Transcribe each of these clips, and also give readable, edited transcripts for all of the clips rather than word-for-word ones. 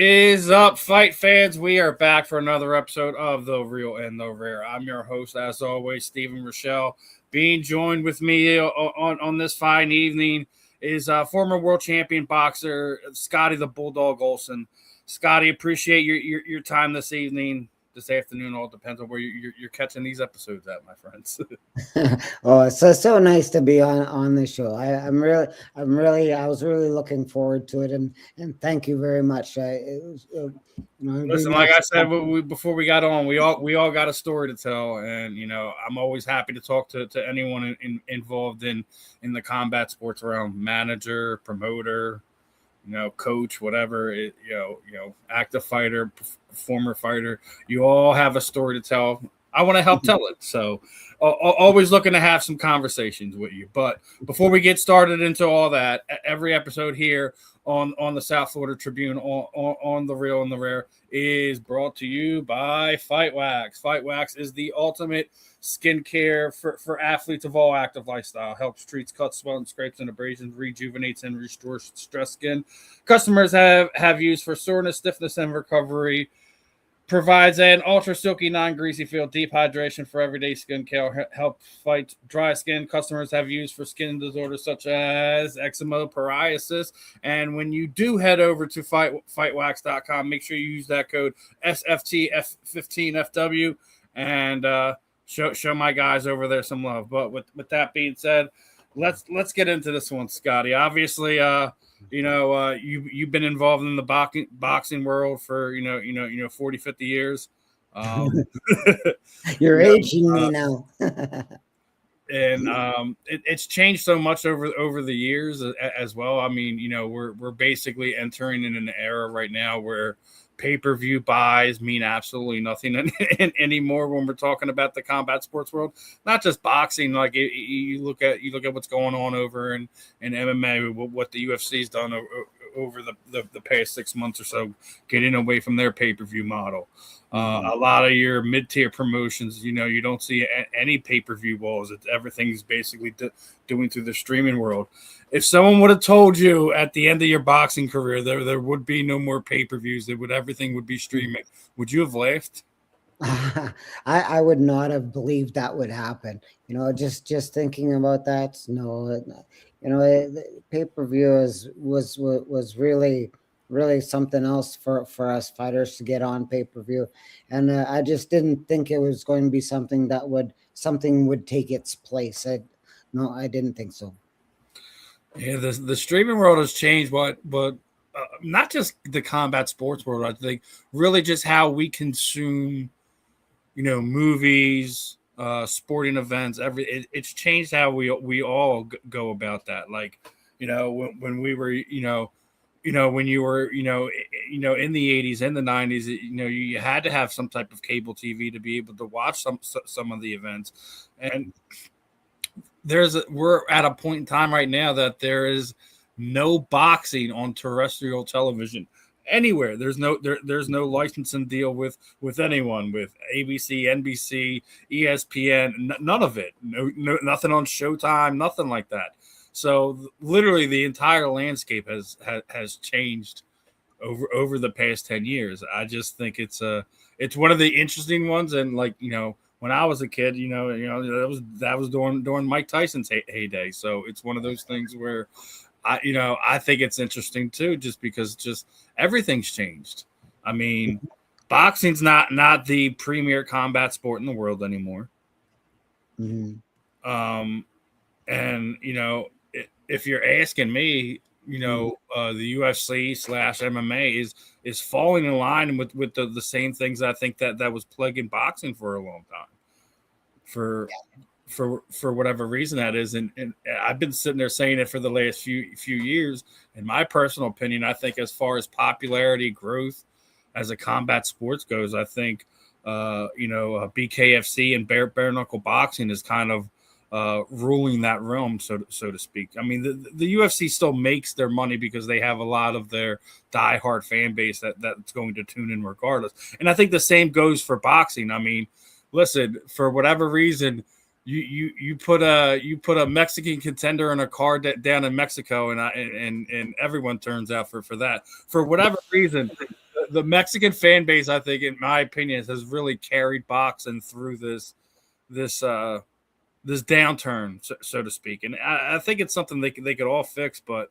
Is up, fight fans? We are back for another episode of The Real and the Rare. I'm your host, as always, Steven Rychel. Being joined with me on this fine evening is former world champion boxer Scotty the Bulldog Olson. Scotty, appreciate your time this evening, this afternoon. All depends on where you're catching these episodes at, my friends. Oh, it's so nice to be on the show. I was really looking forward to it, and thank you very much. Listen, like I said before we got on, we all got a story to tell, and I'm always happy to talk to anyone involved in the combat sports realm, manager, promoter, coach, whatever, active fighter, former fighter. You all have a story to tell. I want to help tell it. So always looking to have some conversations with you. But before we get started into all that, every episode here on the South Florida Tribune on The Real and the Rare is brought to you by Fight Wax. Fight Wax is the ultimate skincare for athletes of all active lifestyle. Helps treats cuts, swelling, scrapes, and abrasions, rejuvenates and restores stressed skin. Customers have used for soreness, stiffness, and recovery. Provides an ultra silky, non-greasy feel, deep hydration for everyday skin care. Help fight dry skin. Customers have used for skin disorders such as eczema, psoriasis. And when you do head over to fightwax.com, make sure you use that code SFTF15FW and show my guys over there some love. But with that being said, let's get into this one, Scotty. Obviously, you've been involved in the boxing world for 40, 50 years. You're aging me now. And it's changed so much over the years as well. I mean, we're basically entering in an era right now where pay-per-view buys mean absolutely nothing anymore when we're talking about the combat sports world. Not just boxing. Like you look at what's going on over in MMA, what the UFC's done over the past 6 months or so, getting away from their pay-per-view model. A lot of your mid-tier promotions, you don't see any pay-per-view walls. Everything's basically doing through the streaming world. If someone would have told you at the end of your boxing career there would be no more pay-per-views, everything would be streaming, would you have laughed? I would not have believed that would happen. Just thinking about that. No, pay-per-view was really something else for us fighters to get on pay-per-view, and I just didn't think it was going to be something would take its place. I didn't think so. Yeah, the streaming world has changed, but not just the combat sports world. I think really just how we consume, movies, sporting events. It's changed how we all go about that. Like, when we were, when you were, in the 80s and the 90s, you had to have some type of cable TV to be able to watch some of the events. And we're at a point in time right now that there is no boxing on terrestrial television anywhere. There's no licensing deal with anyone, with ABC, NBC, ESPN, none of it. No, nothing on Showtime, nothing like that. So literally the entire landscape has changed over the past 10 years. I just think it's one of the interesting ones. And when I was a kid, that was during Mike Tyson's heyday. So it's one of those things where I think it's interesting too, just because everything's changed. I mean, boxing's not the premier combat sport in the world anymore. Mm-hmm. And if you're asking me, the UFC / MMA is falling in line with the same things I think that was plaguing boxing for a long time. For whatever reason that is, and I've been sitting there saying it for the last few years. In my personal opinion, I think as far as popularity growth as a combat sports goes, I think BKFC and bare knuckle boxing is kind of ruling that realm, so to speak. I mean, the UFC still makes their money because they have a lot of their diehard fan base that's going to tune in regardless. And I think the same goes for boxing. I mean, listen, for whatever reason, you put a Mexican contender in a car down in Mexico, and everyone turns out for that. For whatever reason, the Mexican fan base, I think, in my opinion, has really carried boxing through this this downturn, so to speak. And I think it's something they could all fix. But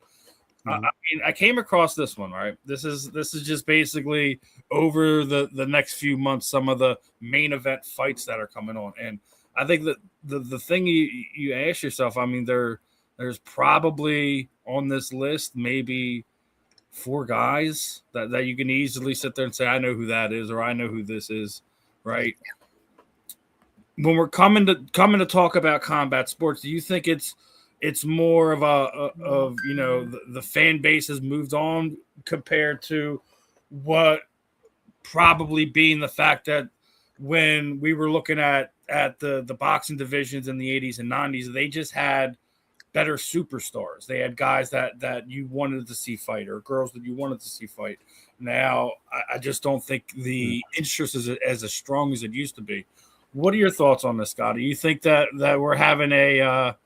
I mean, I came across this one, right? This is just basically over the next few months, some of the main event fights that are coming on. And I think that the thing you ask yourself, I mean, there's probably on this list maybe 4 guys that you can easily sit there and say, I know who that is, or I know who this is, right? When we're coming to talk about combat sports, do you think it's more of the fan base has moved on compared to what probably being the fact that when we were looking at the boxing divisions in the 80s and 90s, they just had better superstars. They had guys that you wanted to see fight, or girls that you wanted to see fight. Now, I just don't think the interest is as strong as it used to be. What are your thoughts on this, Scotty? You think that we're having a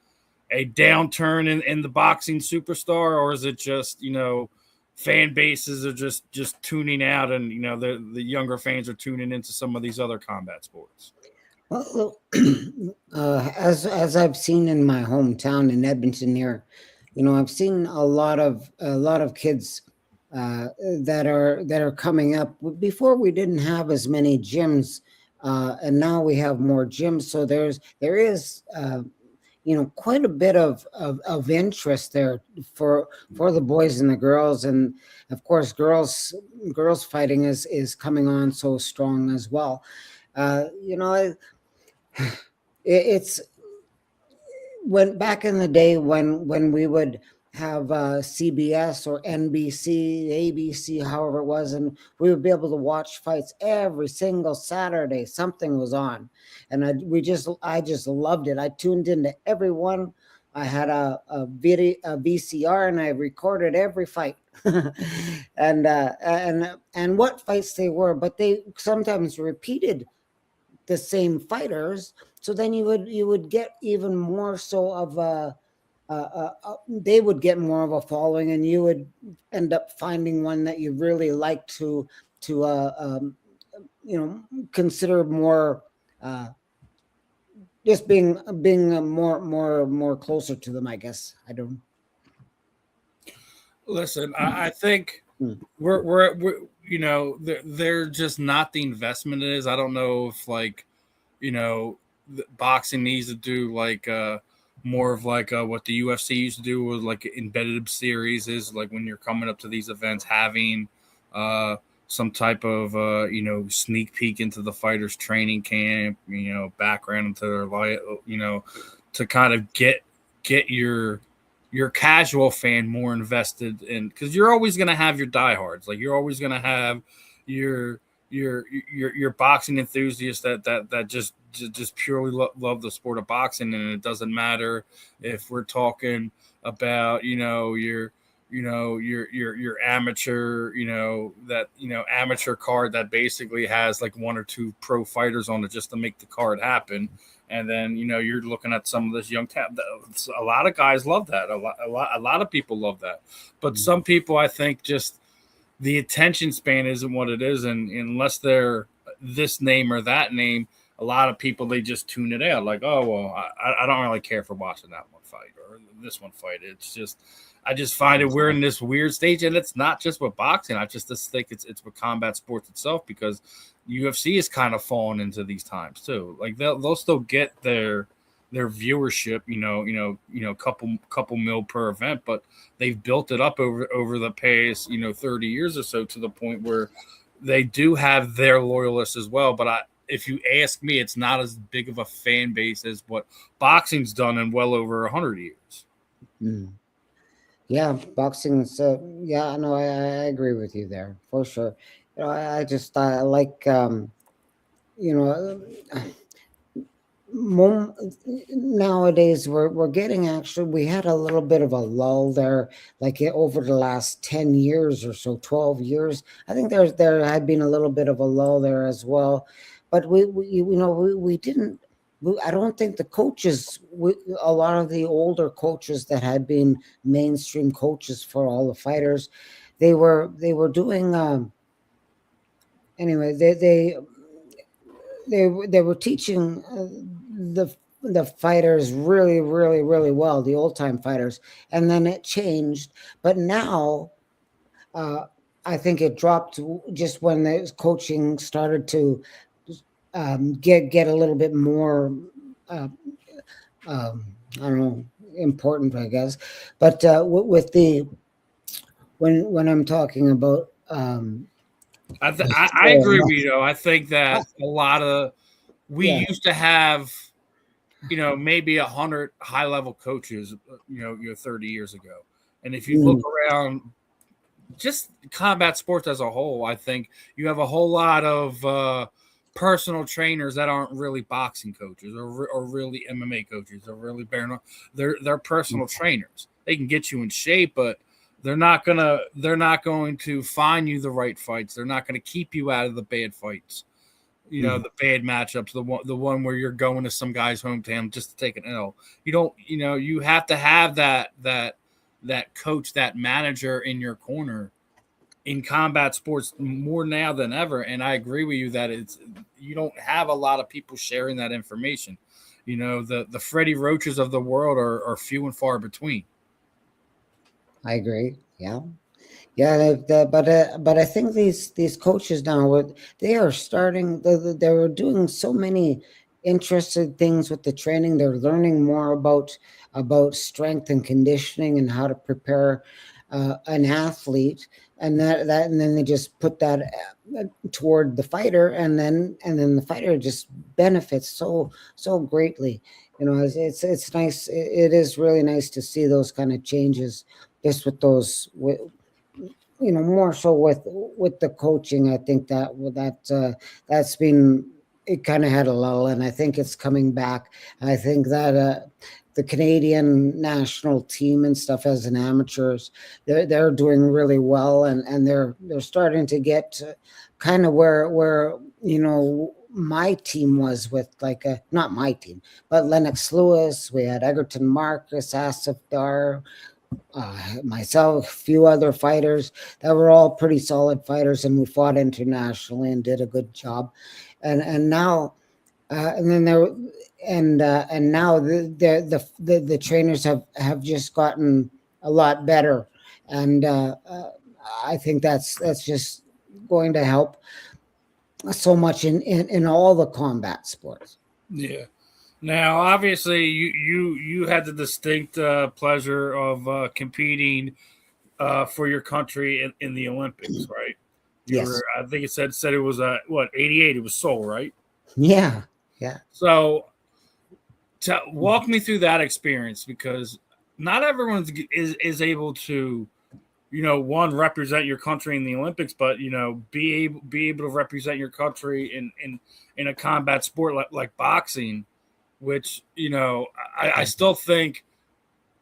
downturn in the boxing superstar, or is it just, fan bases are just tuning out, and the younger fans are tuning into some of these other combat sports? Well, as I've seen in my hometown in Edmonton here, I've seen a lot of kids that are coming up. Before, we didn't have as many gyms, and now we have more gyms. So there is quite a bit of interest there for the boys and the girls, and of course girls fighting is coming on so strong as well. It's when back in the day when we would have CBS or NBC, ABC, however it was, and we would be able to watch fights every single Saturday. Something was on, and I just loved it. I tuned into every one. I had a VCR, and I recorded every fight, and what fights they were. But they sometimes repeated the same fighters, so then you would get even more so of they would get more of a following, and you would end up finding one that you really like to consider more just being more closer to them, I guess. I don't listen. I think we're they're just not the investment it is. I don't know if boxing needs to do more of what the UFC used to do with embedded series, is like when you're coming up to these events, having some type of sneak peek into the fighters' training camp, background into their life, to kind of get your casual fan more invested in, because you're always going to have your diehards. Like, you're always going to have your boxing enthusiasts that just purely love the sport of boxing. And it doesn't matter if we're talking about your amateur amateur card that basically has like 1 or 2 pro fighters on it just to make the card happen. And then you're looking at some of this young talent. A lot of guys love that. A lot of people love that. But some people, I think, just the attention span isn't what it is, and unless they're this name or that name, a lot of people, they just tune it out. Like, oh well, I don't really care for watching that one fight or this one fight. It's just, I just find it we're in this weird stage, and it's not just with boxing. I just think it's with combat sports itself, because UFC is kind of falling into these times too. Like, they'll still get their viewership, couple mil per event, but they've built it up over the past 30 years or so, to the point where they do have their loyalists as well. But if you ask me, it's not as big of a fan base as what boxing's done in well over 100 years. Yeah, boxing. So yeah, no, I agree with you there for sure. I just like nowadays we're getting, actually, we had a little bit of a lull there, like over the last 10 years or so, 12 years. I think there had been a little bit of a lull there as well, but we didn't. I don't think the coaches, a lot of the older coaches that had been mainstream coaches for all the fighters, they were doing anyway, they were teaching the fighters really, really, really well, the old time fighters, and then it changed. But now, I think it dropped just when the coaching started to get a little bit more. Uh, I don't know, important, I guess. But with the when I'm talking about I agree with you, though. I think that a lot of we yeah. used to have, maybe 100 high level coaches, 30 years ago. And if you look Mm, around just combat sports as a whole, I think you have a whole lot of personal trainers that aren't really boxing coaches or really MMA coaches or really they're personal trainers. They can get you in shape, but they're not going to find you the right fights. They're not going to keep you out of the bad fights. mm. The bad matchups, the one where you're going to some guy's hometown just to take an L. You don't, you have to have that coach, that manager in your corner in combat sports more now than ever. And I agree with you that you don't have a lot of people sharing that information. The Freddie Roaches of the world are few and far between. I agree. Yeah. Yeah, but I think these coaches now, they are starting. They were doing so many interesting things with the training. They're learning more about strength and conditioning and how to prepare an athlete, and then they just put that toward the fighter, and then the fighter just benefits so greatly. It's nice. It is really nice to see those kind of changes, just with those. More so with the coaching. I think that's been, it kind of had a lull, and I think it's coming back. I think that the Canadian national team and stuff, as an amateurs, they're doing really well, and they're starting to get kind of where my team was, with like not my team, but Lennox Lewis. We had Egerton Marcus, Asif Dar, myself, a few other fighters that were all pretty solid fighters, and we fought internationally and did a good job. And now, and then there, and now the trainers have just gotten a lot better, and I think that's just going to help so much in all the combat sports. Yeah. Now, obviously, you had the distinct pleasure of competing for your country in the Olympics, right? You Yes. were, I think it said it was 88. It was Seoul, right? Yeah. Yeah. So, walk me through that experience, because not everyone is able to, one, represent your country in the Olympics, but be able to represent your country in a combat sport like boxing, which I still think,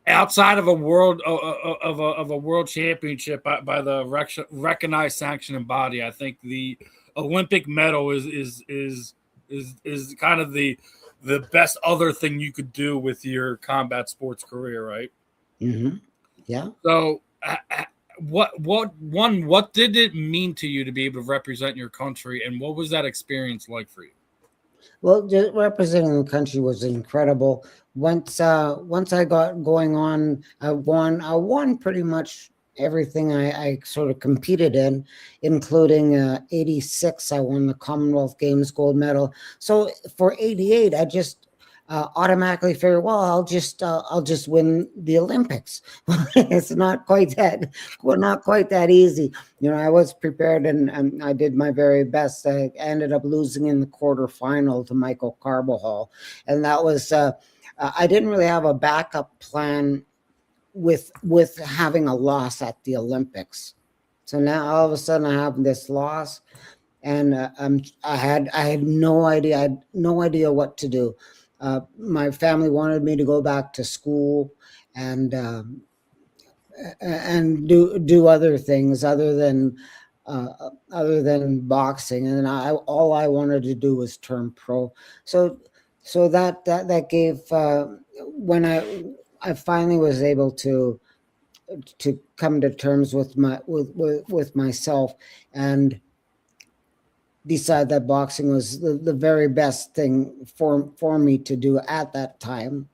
outside of a world of a world championship by the recognized sanctioning body, I think the Olympic medal is kind of the best other thing you could do with your combat sports career, right? Mm-hmm. Yeah. So, what did it mean to you to be able to represent your country, and what was that experience like for you? Well, just representing the country was incredible. Once I got going on, I won pretty much everything I sort of competed in, including '86. I won the Commonwealth Games gold medal. So for '88, I just automatically figured, well, I'll just win the Olympics. It's not quite that easy. I was prepared, and I did my very best. I ended up losing in the quarterfinal to Michael Carbajal, and that was I didn't really have a backup plan with having a loss at the Olympics. So now all of a sudden I have this loss, and I had no idea. I had no idea what to do. My family wanted me to go back to school and do other things other than boxing, and all I wanted to do was turn pro. So that gave when I finally was able to come to terms with myself, and decide that boxing was the very best thing for me to do at that time.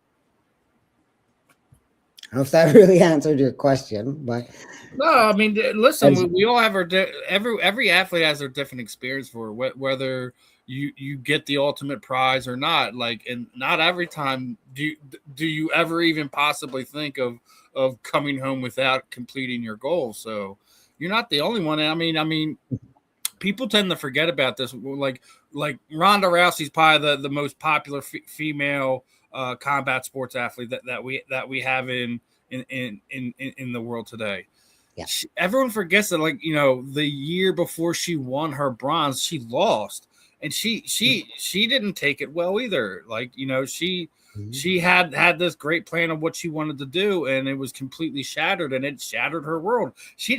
I don't know if that really answered your question, but No, I mean, listen, as, we all have our every athlete has their different experience for whether you get the ultimate prize or not. Like, and not every time do you ever even possibly think of coming home without completing your goal. So you're not the only one. I mean, people tend to forget about this. Like Ronda Rousey's probably the most popular female combat sports athlete that we have in the world today. yeah. Everyone forgets that, like, the year before she won her bronze, she lost, and she didn't take it well either. Like, she had this great plan of what she wanted to do, and it was completely shattered, and it shattered her world.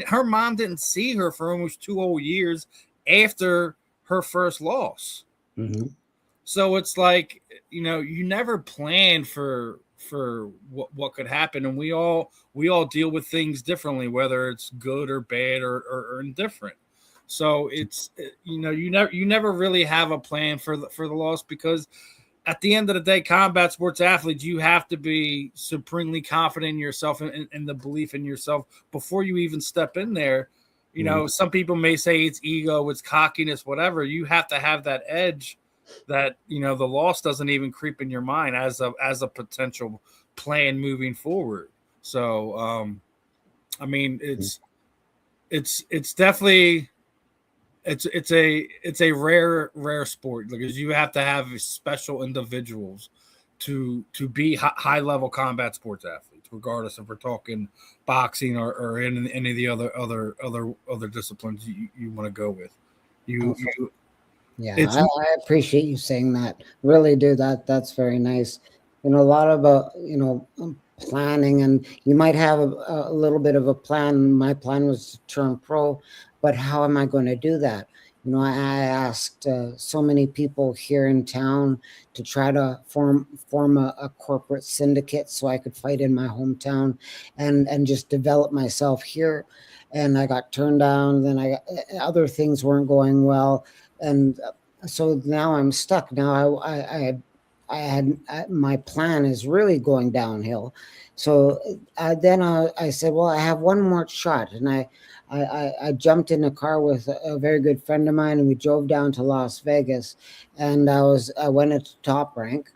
Her mom didn't see her for almost 2 whole years after her first loss. Mm-hmm. So it's like, you never plan for what could happen, and we all deal with things differently, whether it's good or bad or indifferent. So it's, you never really have a plan for the loss, because at the end of the day, combat sports athletes, you have to be supremely confident in yourself and the belief in yourself before you even step in there. Some people may say it's ego, it's cockiness, whatever. You have to have that edge that, the loss doesn't even creep in your mind as a potential plan moving forward. So, I mean, it's definitely, it's a rare sport, because you have to have special individuals to be high level combat sports athletes, regardless if we're talking boxing or in any of the other disciplines you want to go with. Yeah, I appreciate you saying that. Really do that. That's very nice. A lot about planning, and you might have a little bit of a plan. My plan was to turn pro, but how am I going to do that? I asked so many people here in town to try to form a corporate syndicate so I could fight in my hometown and just develop myself here. And I got turned down. Then other things weren't going well, and so now I'm stuck. Now my plan is really going downhill. So then I said, well, I have one more shot, and I jumped in a car with a very good friend of mine, and we drove down to Las Vegas, and I went into Top Rank,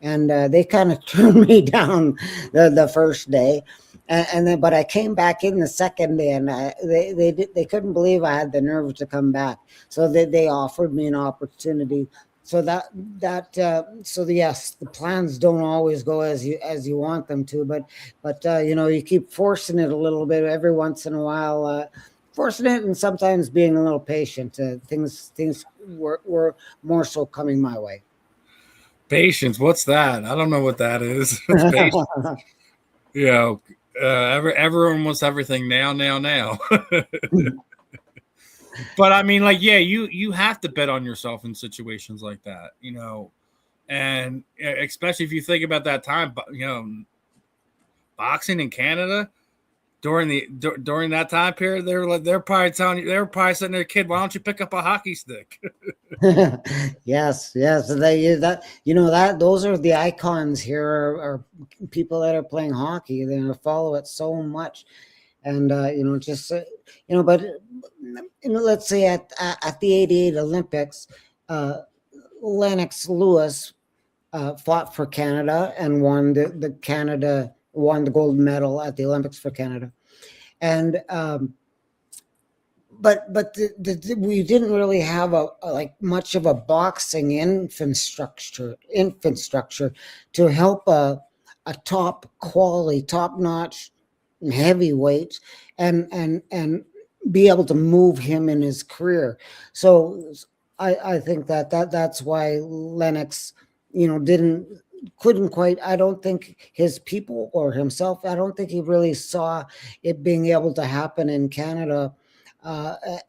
and they kind of turned me down the first day. And then, but I came back in the second day, and they couldn't believe I had the nerve to come back. So they offered me an opportunity. So so yes, the plans don't always go as you want them to, but you keep forcing it a little bit every once in a while, forcing it, and sometimes being a little patient. Things were more so coming my way. Patience, what's that? I don't know what that is. It's patience. Everyone wants everything now. But I mean, like, yeah, you have to bet on yourself in situations like that, and especially if you think about that time, boxing in Canada during that time period, they're probably telling you, they're probably sitting there, kid, why don't you pick up a hockey stick? Yes. That those are the icons here, are people that are playing hockey. They follow it so much, and but let's say at the '88 Olympics, Lennox Lewis fought for Canada and won the gold medal at the Olympics for Canada, and but we didn't really have like much of a boxing infrastructure to help a top quality, top notch heavyweight and be able to move him in his career. So I think that's why Lennox couldn't quite, I don't think his people or himself, I don't think he really saw it being able to happen in Canada,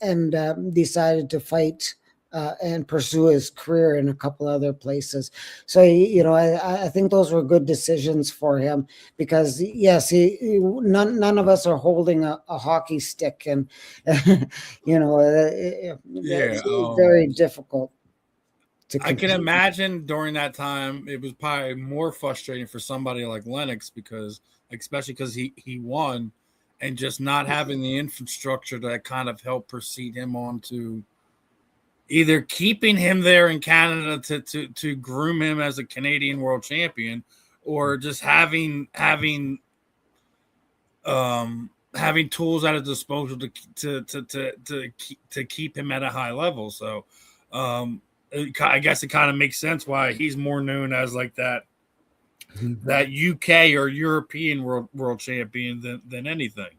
and decided to fight and pursue his career in a couple other places. So I think those were good decisions for him, because yes, none of us are holding a hockey stick, and Yeah, it's very difficult. I can imagine during that time it was probably more frustrating for somebody like Lennox, because especially because he won, and just not having the infrastructure that kind of helped proceed him on to either keeping him there in Canada to groom him as a Canadian world champion, or just having tools at his disposal to keep him at a high level. So I guess it kind of makes sense why he's more known as like that UK or European world champion than anything.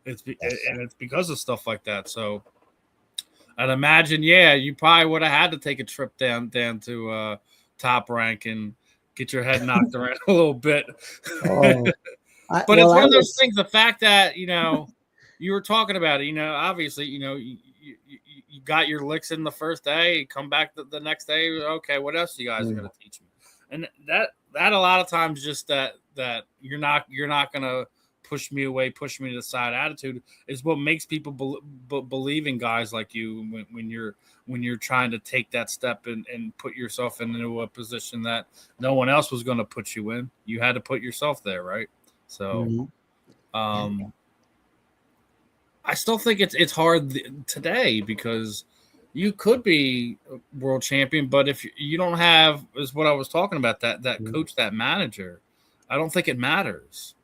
And it's because of stuff like that. So I'd imagine, you probably would have had to take a trip down to Top Rank and get your head knocked around a little bit. But it's one of those things. The fact that you were talking about it. Obviously, you got your licks in the first day. You come back the next day. Okay, what else you guys are going to teach me? And that a lot of times just that you're not going to push me away, push me to the side attitude is what makes people believe in guys like you when you're trying to take that step and put yourself into a position that no one else was going to put you in. You had to put yourself there, right? So, I still think it's hard today, because you could be a world champion, but if you don't have, is what I was talking about, that coach, that manager, I don't think it matters.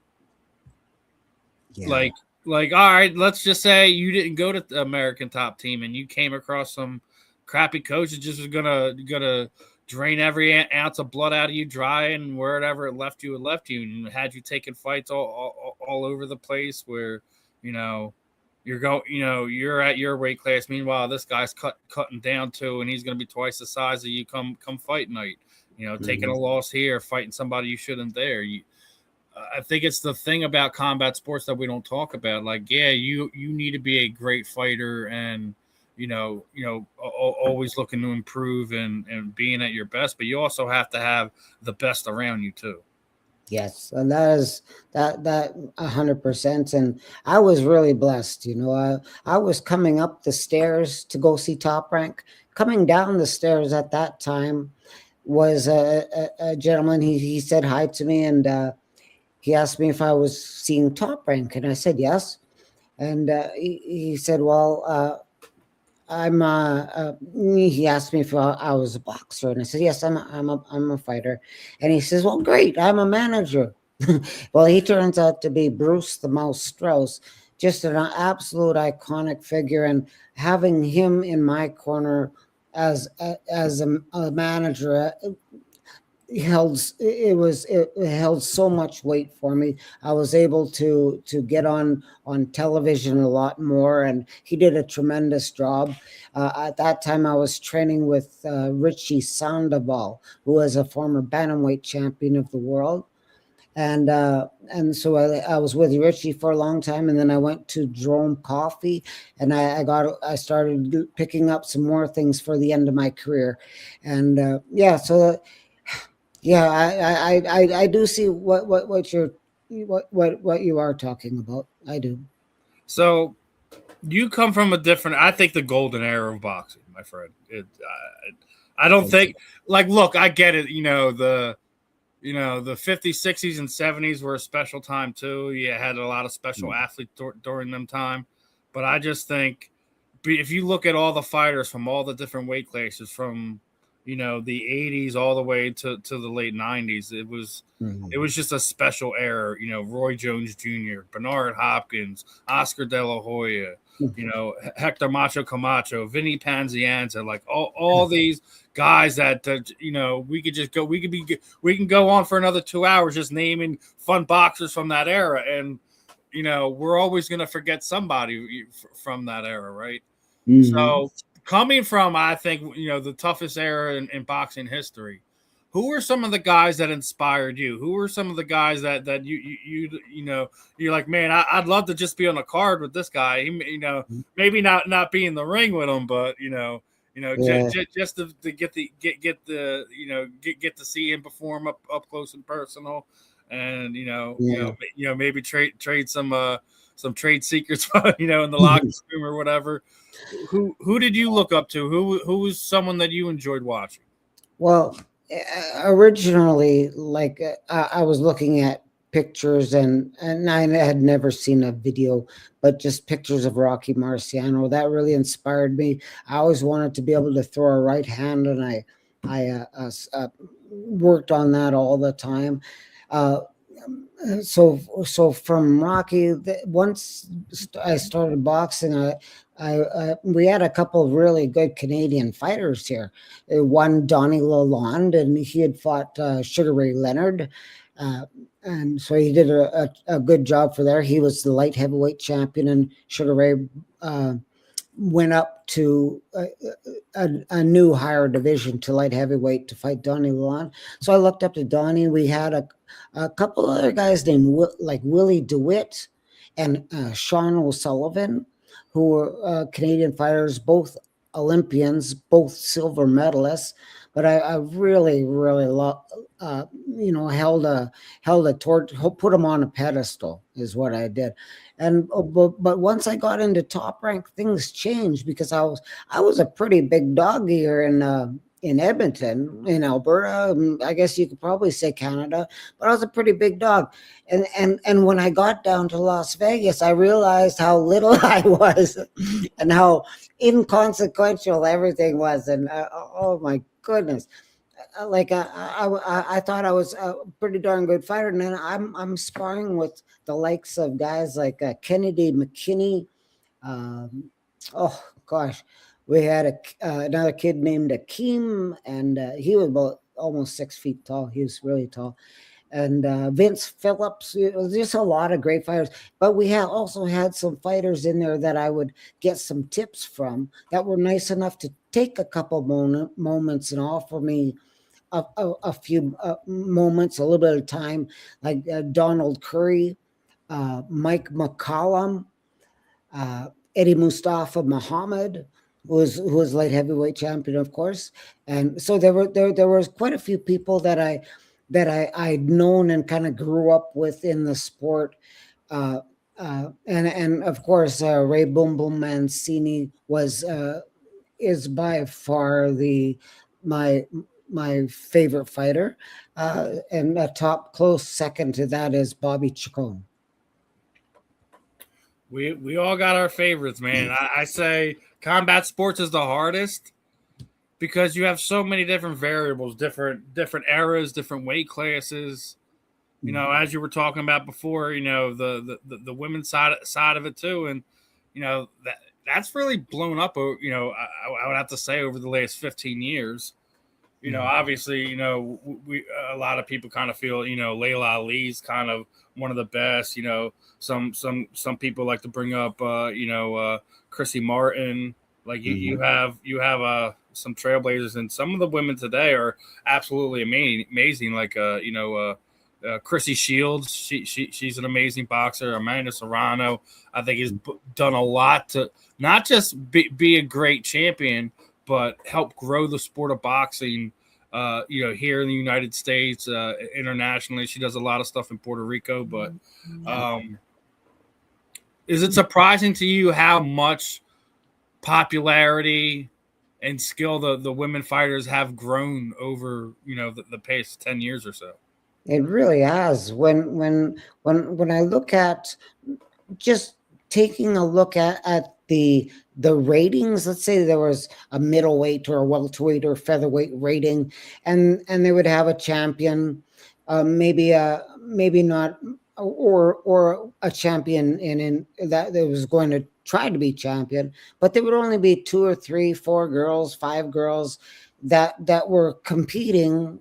Yeah. Like, all right, let's just say you didn't go to the American top team and you came across some crappy coach that just was gonna drain every ounce of blood out of you dry, and wherever it left you, and had you taking fights all over the place where you're at your weight class. Meanwhile, this guy's cutting down too, and he's going to be twice the size of you. Come fight night. Taking a loss here, fighting somebody you shouldn't there. I think it's the thing about combat sports that we don't talk about. Like, you need to be a great fighter, and always looking to improve and being at your best, but you also have to have the best around you too. Yes, and that 100%. And I was really blessed. I was coming up the stairs to go see Top Rank. Coming down the stairs at that time was a gentleman. He said hi to me, and he asked me if I was seeing Top Rank, and I said yes. And he said, "Well, he asked me if I was a boxer, and I said, yes, I'm a fighter." And he says, "Well, great, I'm a manager." Well, he turns out to be Bruce the Mouse Strauss, just an absolute iconic figure, and having him in my corner as a manager, it held so much weight for me. I was able to get on television a lot more, and he did a tremendous job. At that time, I was training with Richie Sandoval, who was a former bantamweight champion of the world. And so I was with Richie for a long time, and then I went to Jerome Coffey, and I started picking up some more things for the end of my career. And I do see what you are talking about. I do. So you come from a different, I think, the golden era of boxing, my friend. I don't think, look, I get it. The 50s, 60s, and 70s were a special time too. You had a lot of special athletes during them time. But I just think if you look at all the fighters from all the different weight classes, from the 80s all the way to the late 90s, it was just a special era. Roy Jones Jr., Bernard Hopkins, Oscar De La Hoya, Hector Macho Camacho, Vinny Panzianza, like all these guys that we can go on for another 2 hours just naming fun boxers from that era, and we're always going to forget somebody from that era, right? So coming from, I think, the toughest era in boxing history, who were some of the guys that inspired you? Who were some of the guys that you're like, man, I'd love to just be on a card with this guy. Maybe not be in the ring with him, but Yeah. just to get the get to see him perform up close and personal, and Yeah. maybe trade some trade secrets, in the locker room or whatever. Who did you look up to? Who was someone that you enjoyed watching? Well, originally, like I was looking at pictures, and I had never seen a video, but just pictures of Rocky Marciano. That really inspired me. I always wanted to be able to throw a right hand, and I worked on that all the time. Uh, so from Rocky, once I started boxing, we had a couple of really good Canadian fighters here. One, Donnie Lalonde, and he had fought Sugar Ray Leonard. Uh, and so he did a good job for there. He was the light heavyweight champion, and Sugar Ray uh, went up to a new higher division to light heavyweight to fight Donnie Lalonde. So I looked up to Donnie. We had a couple other guys named like Willie DeWitt and Sean O'Sullivan, who were Canadian fighters, both Olympians, both silver medalists. But I really, really held a torch, put them on a pedestal, is what I did. And but once I got into Top Rank, things changed because I was a pretty big dog here in Edmonton, in Alberta. I guess you could probably say Canada, but I was a pretty big dog. And when I got down to Las Vegas, I realized how little I was, and how inconsequential everything was. And oh my goodness. I thought I was a pretty darn good fighter, and then I'm sparring with the likes of guys like Kennedy McKinney. Um, oh gosh, we had another kid named Akeem, and he was about almost 6 feet tall. He was really tall. And Vince Phillips. It was just a lot of great fighters. But we also had some fighters in there that I would get some tips from that were nice enough to take a couple moments and offer me a few moments, a little bit of time, like Donald Curry, Mike McCollum, Eddie Mustafa Muhammad, who was light heavyweight champion, of course. And so there was quite a few people that I'd known and kind of grew up with in the sport. And of course, Ray Boom Boom Mancini is by far my favorite fighter, and a top close second to that is Bobby Chacon. We all got our favorites, man. I say combat sports is the hardest because you have so many different variables, different eras, different weight classes. As you were talking about before, the women's side of it too, and that's really blown up. I would have to say over the last 15 years. Obviously, we a lot of people kind of feel, Layla Ali's kind of one of the best. Some people like to bring up, Chrissy Martin. Like you have some trailblazers, and some of the women today are absolutely amazing. Like Chrissy Shields, she's an amazing boxer. Amanda Serrano, I think, has done a lot to not just be a great champion, but help grow the sport of boxing, here in the United States, internationally. She does a lot of stuff in Puerto Rico, but is it surprising to you how much popularity and skill the women fighters have grown over, the past 10 years or so? It really has. When I look at just taking a look at the ratings, let's say there was a middleweight or a welterweight or featherweight rating, and they would have a champion, maybe not, or a champion in that was going to try to be champion, but there would only be 2 or 3, 4 girls, 5 girls that were competing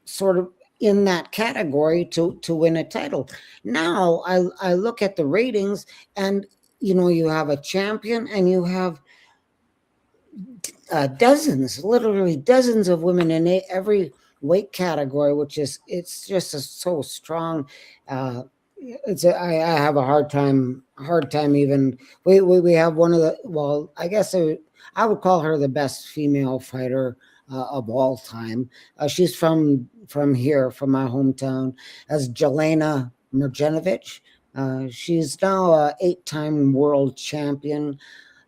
sort of in that category to win a title. Now I look at the ratings, and you have a champion, and you have literally dozens of women in every weight category, it's just so strong. I have a hard time even. We have one of the, well, I guess I would call her the best female fighter of all time. She's from here, from my hometown, as Jelena Mrjenovic. She's now a 8-time world champion.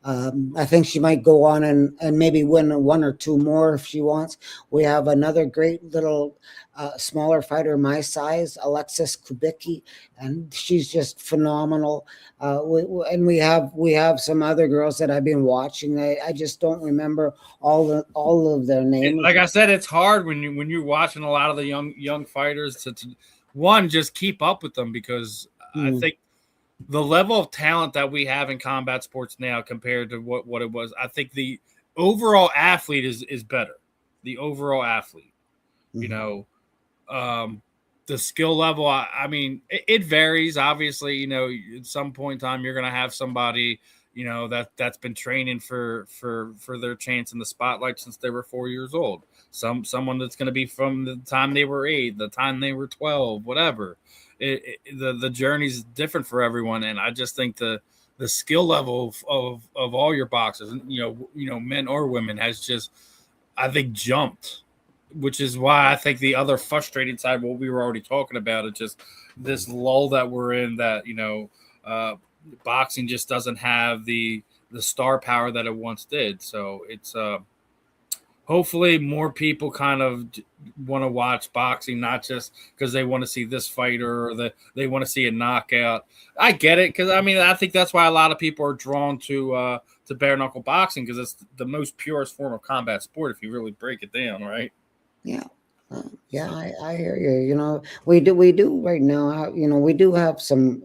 I think she might go on and maybe win one or two more if she wants. We have another great little smaller fighter my size, Alexis Kubicki, and she's just phenomenal. And we have some other girls that I've been watching. I just don't remember all of their names. Like I said, it's hard when you're watching a lot of the young fighters to one, just keep up with them, because I think the level of talent that we have in combat sports now compared to what it was, I think the overall athlete is better. The overall athlete, you know, the skill level. I mean, it varies. Obviously, you know, at some point in time, you're going to have somebody, you know, that's been training for their chance in the spotlight since they were 4 years old. Someone that's going to be from the time they were 8, the time they were 12, whatever. The journey's different for everyone, and I just think the skill level of all your boxers, you know, men or women, has just, I think, jumped, which is why I think the other frustrating side, what we were already talking about, is just this lull that we're in, that, you know, boxing just doesn't have the star power that it once did. So it's hopefully more people kind of want to watch boxing, not just because they want to see this fighter or they want to see a knockout. I get it, because I mean, I think that's why a lot of people are drawn to bare knuckle boxing, because it's the most purest form of combat sport if you really break it down, right? Yeah. I hear you. You know, we do right now. You know, we do have some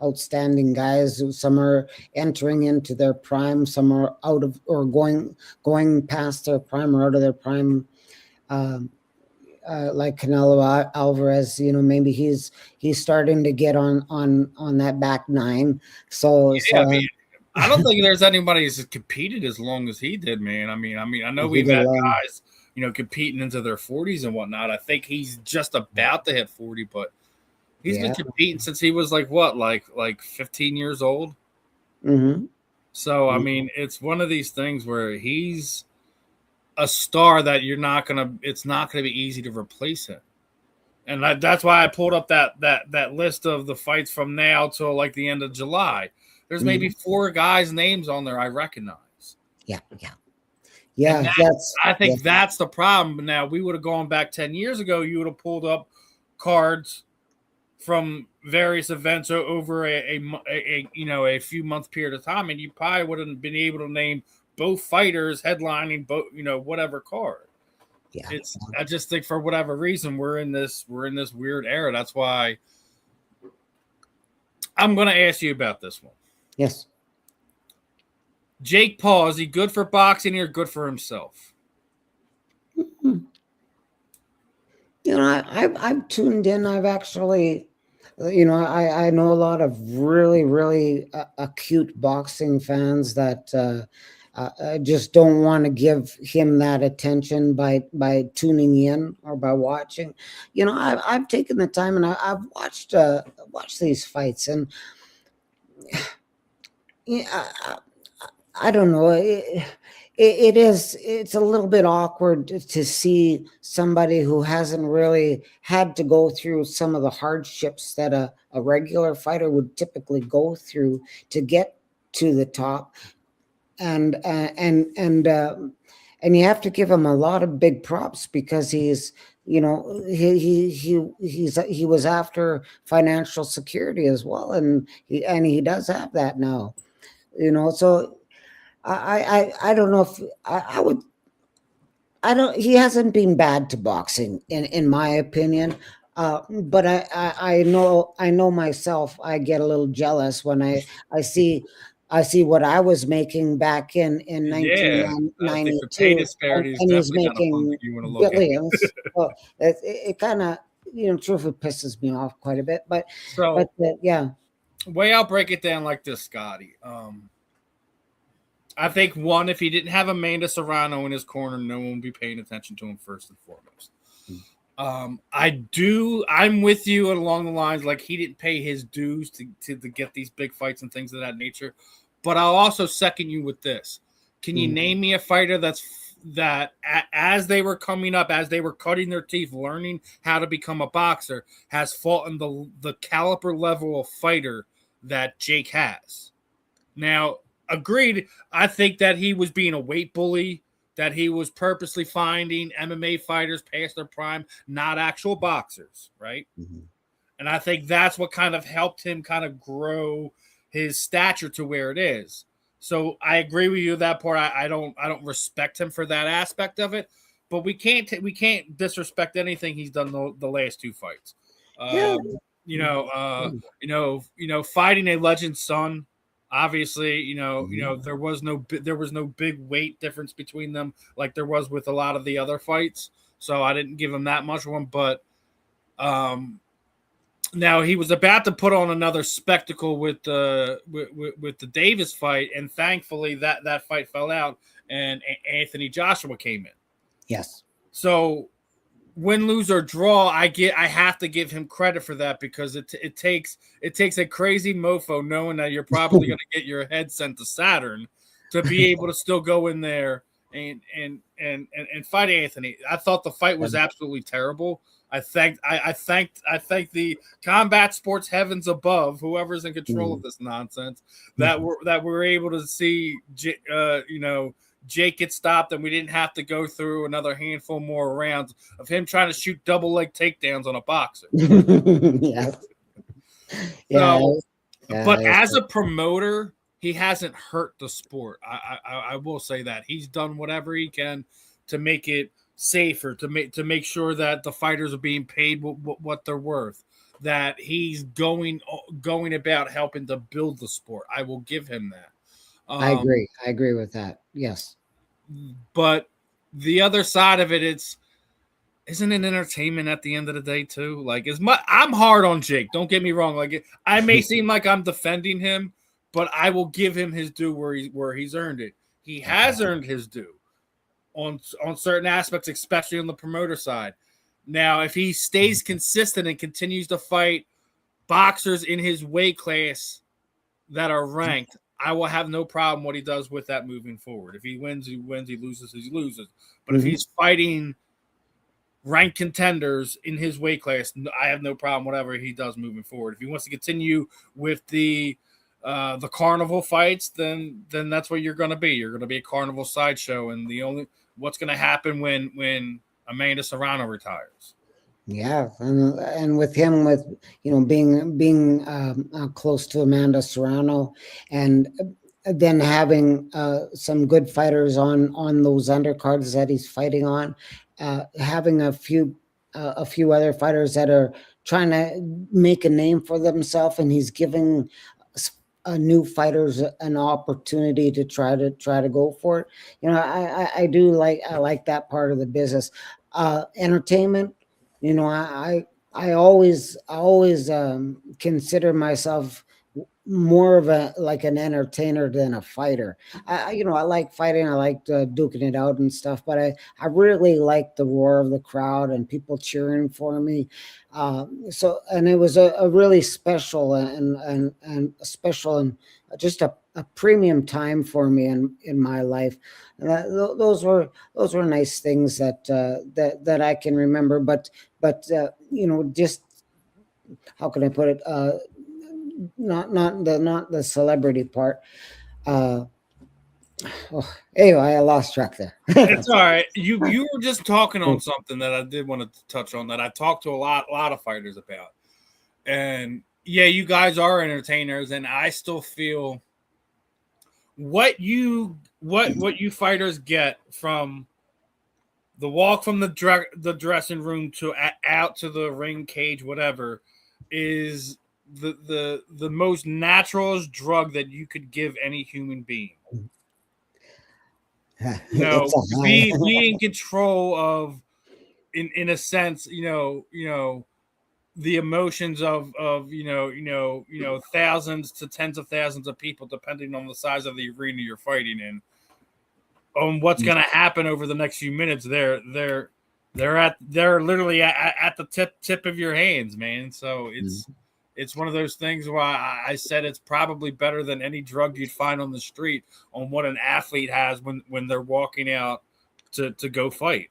outstanding guys. Some are entering into their prime. Some are out of or going past their prime or out of their prime. Like Canelo Alvarez, you know, maybe he's starting to get on that back nine. So yeah, I mean, I don't think there's anybody who's competed as long as he did, man. I mean, I know we've had guys, you know, competing into their 40s and whatnot. I think he's just about to hit 40, but he's been competing since he was like 15 years old. Mm-hmm. So I mean, it's one of these things where he's a star that it's not gonna be easy to replace him. And that's why I pulled up that list of the fights from now till like the end of July. There's maybe 4 guys' names on there I recognize. Yeah, I think that's the problem. Now, we would have gone back 10 years ago. You would have pulled up cards from various events over a few month period of time, and you probably wouldn't been able to name both fighters headlining both, you know, whatever card. Yeah, I just think for whatever reason we're in this weird era. That's why I'm going to ask you about this one. Yes. Jake Paul, is he good for boxing or good for himself? You know, I've tuned in. I've actually, you know, I know a lot of really, really acute boxing fans that just don't want to give him that attention by tuning in or by watching. You know, I've taken the time and I've watched these fights, and I don't know. It's a little bit awkward to see somebody who hasn't really had to go through some of the hardships that a regular fighter would typically go through to get to the top. And you have to give him a lot of big props, because he's, you know, he was after financial security as well, and he does have that now, you know. So I don't know if I would. He hasn't been bad to boxing in my opinion. But I know myself, I get a little jealous when I see what I was making back in 1992, the pay disparity is and he's definitely making you want to look billions. So it kind of, you know, truthfully pisses me off quite a bit. But yeah. Way I'll break it down like this, Scotty. I think, one, if he didn't have Amanda Serrano in his corner, no one would be paying attention to him first and foremost. I'm with you along the lines, like, he didn't pay his dues to get these big fights and things of that nature. But I'll also second you with this. Can you name me a fighter that as they were coming up, as they were cutting their teeth, learning how to become a boxer, has fought in the caliber level of fighter that Jake has? Now, agreed, I think that he was being a weight bully, that he was purposely finding MMA fighters past their prime, not actual boxers, right? Mm-hmm. And I think that's what kind of helped him kind of grow his stature to where it is. So I agree with you that part. I don't respect him for that aspect of it, but we can't disrespect anything he's done the last 2 fights. Fighting a legend's son. Obviously, there was no big weight difference between them like there was with a lot of the other fights. So I didn't give him that much one, but now he was about to put on another spectacle with the Davis fight, and thankfully that fight fell out, and Anthony Joshua came in. Yes. So win, lose, or draw, I have to give him credit for that, because it takes a crazy mofo knowing that you're probably going to get your head sent to Saturn to be able to still go in there and fight Anthony. I thought the fight was absolutely terrible. I thank the combat sports heavens above, whoever's in control of this nonsense, that we're able to see Jake get stopped, and we didn't have to go through another handful more rounds of him trying to shoot double leg takedowns on a boxer. Yeah. But as a promoter, he hasn't hurt the sport. I will say that he's done whatever he can to make it safer, to make sure that the fighters are being paid what they're worth, that he's going about helping to build the sport. I will give him that. I agree with that. Yes. But the other side of it, isn't it entertainment at the end of the day too? Like, I'm hard on Jake. Don't get me wrong. Like, I may seem like I'm defending him, but I will give him his due where he's earned it. He has earned his due on certain aspects, especially on the promoter side. Now, if he stays consistent and continues to fight boxers in his weight class that are ranked, I will have no problem what he does with that moving forward. If he wins, he wins. He loses, he loses. But if he's fighting ranked contenders in his weight class, I have no problem whatever he does moving forward. If he wants to continue with the carnival fights, then that's what you're going to be. You're going to be a carnival sideshow, and what's going to happen when Amanda Serrano retires. Yeah, and with him, being close to Amanda Serrano, and then having some good fighters on those undercards that he's fighting on, having a few other fighters that are trying to make a name for themselves, and he's giving new fighters an opportunity to try to go for it. I like that part of the business. Entertainment. I always consider myself more of an entertainer than a fighter. I like fighting. I like duking it out and stuff, but I really like the roar of the crowd and people cheering for me. And it was a really special and special and just a premium time for me in my life. And those were nice things that I can remember. But just how can I put it? Not the celebrity part. Anyway, I lost track there. It's all right. You were just talking on something that I did want to touch on, that I talked to a lot of fighters about. And yeah, you guys are entertainers, and I still feel what you fighters get from the walk from the dressing room to out to the ring cage, whatever, is the most naturalist drug that you could give any human being. Be in control of, in a sense, the emotions of thousands to tens of thousands of people, depending on the size of the arena you're fighting in, on what's going to happen over the next few minutes. They're literally at the tip of your hands, man. So it's one of those things where I said it's probably better than any drug you'd find on the street on what an athlete has when they're walking out to go fight.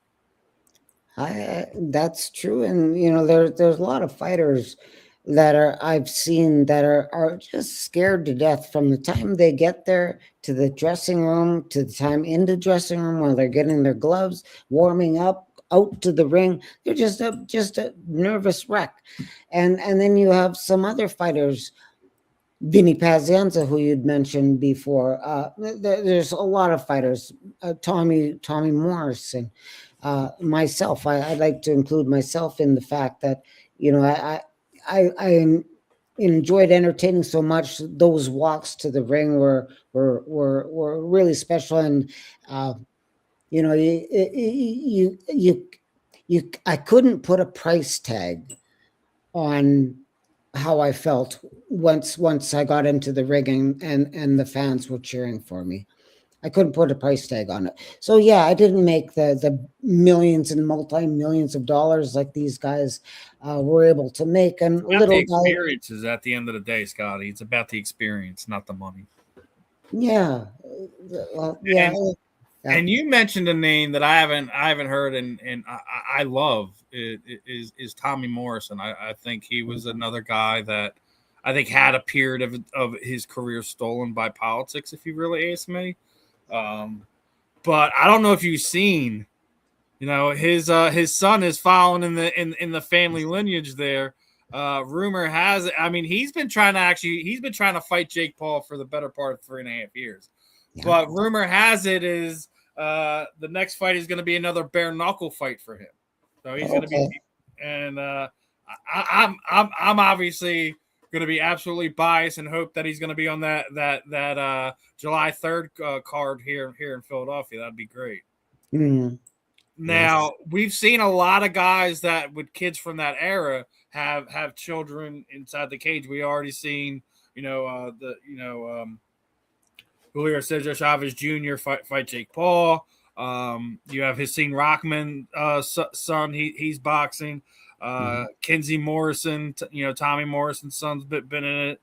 That's true, and there's a lot of fighters that I've seen that are just scared to death from the time they get there to the dressing room to the time in the dressing room while they're getting their gloves, warming up, out to the ring. They're just a nervous wreck, and then you have some other fighters. Vinny Pazienza, who you'd mentioned before. There's a lot of fighters. Tommy Morrison, myself. I'd like to include myself in the fact that I enjoyed entertaining so much. Those walks to the ring were really special, and I couldn't put a price tag on how I felt once I got into the ring and the fans were cheering for me. I couldn't put a price tag on it. So yeah, I didn't make the millions and multi-millions of dollars like these guys were able to make. And the experiences at the end of the day, Scotty. It's about the experience, not the money. Yeah. Well, yeah. And you mentioned a name that I haven't heard, and I love is Tommy Morrison. I think he was another guy that I think had a period of his career stolen by politics, if you really ask me. But I don't know if you've seen, his son is following in the family lineage there. Rumor has it. I mean, he's been trying to fight Jake Paul for the better part of 3.5 years. Yeah. But rumor has it is the next fight is going to be another bare knuckle fight for him. So he's going to be, and I'm obviously going to be absolutely biased and hope that he's going to be on that July 3rd card here in Philadelphia. That'd be great. Mm-hmm. Now we've seen a lot of guys that with kids from that era have children inside the cage. We already seen, Julio Cesar Chavez Jr. fight Jake Paul. You have Hussein Rahman son. He's boxing. Kinsey Morrison, Tommy Morrison's son's been in it.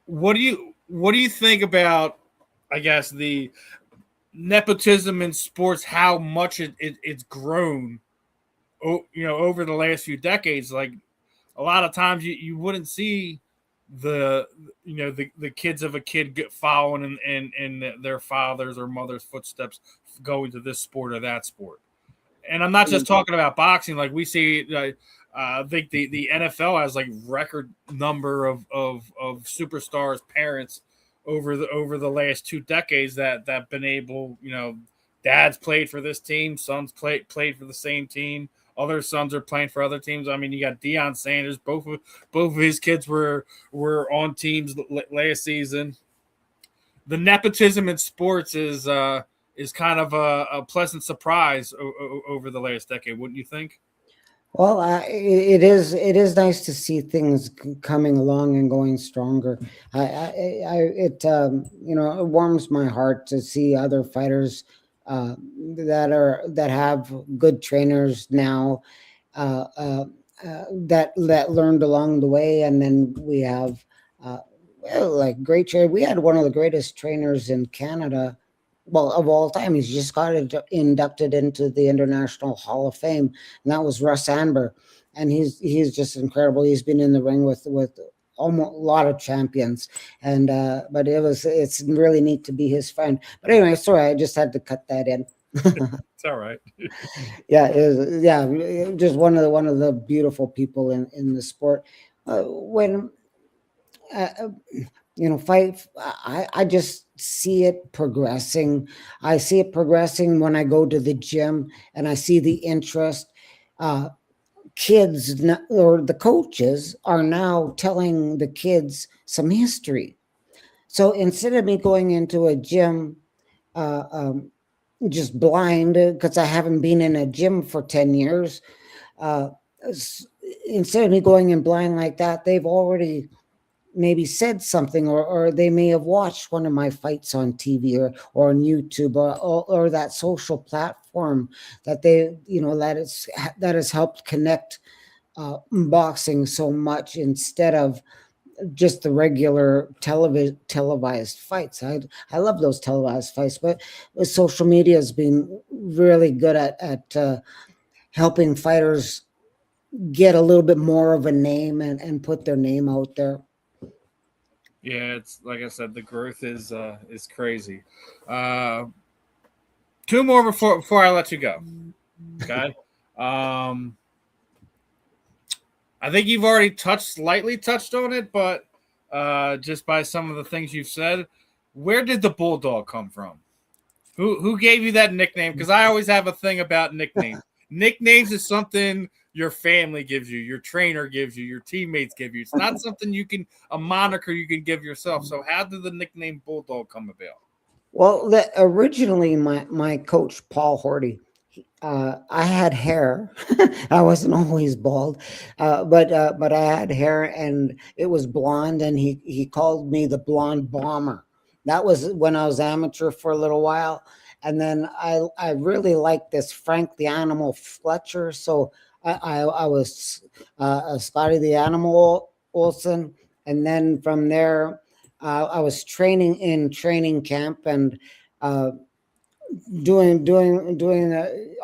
What do you think about, I guess, the nepotism in sports? How much it's grown, over the last few decades. Like a lot of times you wouldn't see the kids of a kid following in their father's or mother's footsteps going to this sport or that sport. And I'm not just talking about boxing. Like we see, I think the NFL has like record number of superstars, parents over the last 2 decades that been able, dads played for this team, sons played for the same team. Other sons are playing for other teams. I mean, you got Deion Sanders. Both of his kids were on teams last season. The nepotism in sports is kind of a pleasant surprise over the last decade, wouldn't you think? Well, it is nice to see things coming along and going stronger. It warms my heart to see other fighters that have good trainers now that learned along the way, and then we have like great trainer. We had one of the greatest trainers in Canada, well, of all time. He's just got inducted into the International Hall of Fame, and that was Russ Amber, and he's just incredible. He's been in the ring with almost a lot of champions, and but it's really neat to be his friend. But anyway, sorry, I just had to cut that in. It's all right. Just one of the beautiful people in the sport. Fight. I just see it progressing. I see it progressing when I go to the gym and I see the interest. Kids or the coaches are now telling the kids some history. So instead of me going into a gym just blind because I haven't been in a gym for 10 years, instead of me going in blind like that, they've already maybe said something, or they may have watched one of my fights on TV or on YouTube or that social platform that they, that has helped connect boxing so much instead of just the regular televised fights. I love those televised fights, but social media has been really good at helping fighters get a little bit more of a name and put their name out there. Yeah, it's like I said, the growth is crazy. Two more before I let you go. Okay. I think you've already slightly touched on it, but just by some of the things you've said, where did the Bulldog come from? Who gave you that nickname? Because I always have a thing about nicknames. Nicknames is something your family gives you, your trainer gives you, your teammates give you. It's not something a moniker you can give yourself. So how did the nickname Bulldog come about? Well, originally my coach, Paul Horty, I had hair. I wasn't always bald, but I had hair and it was blonde, and he called me the Blonde Bomber. That was when I was amateur for a little while, and then I really liked this Frank the Animal Fletcher, so I was Scotty the Animal Olson, and then from there I was training in training camp and. Doing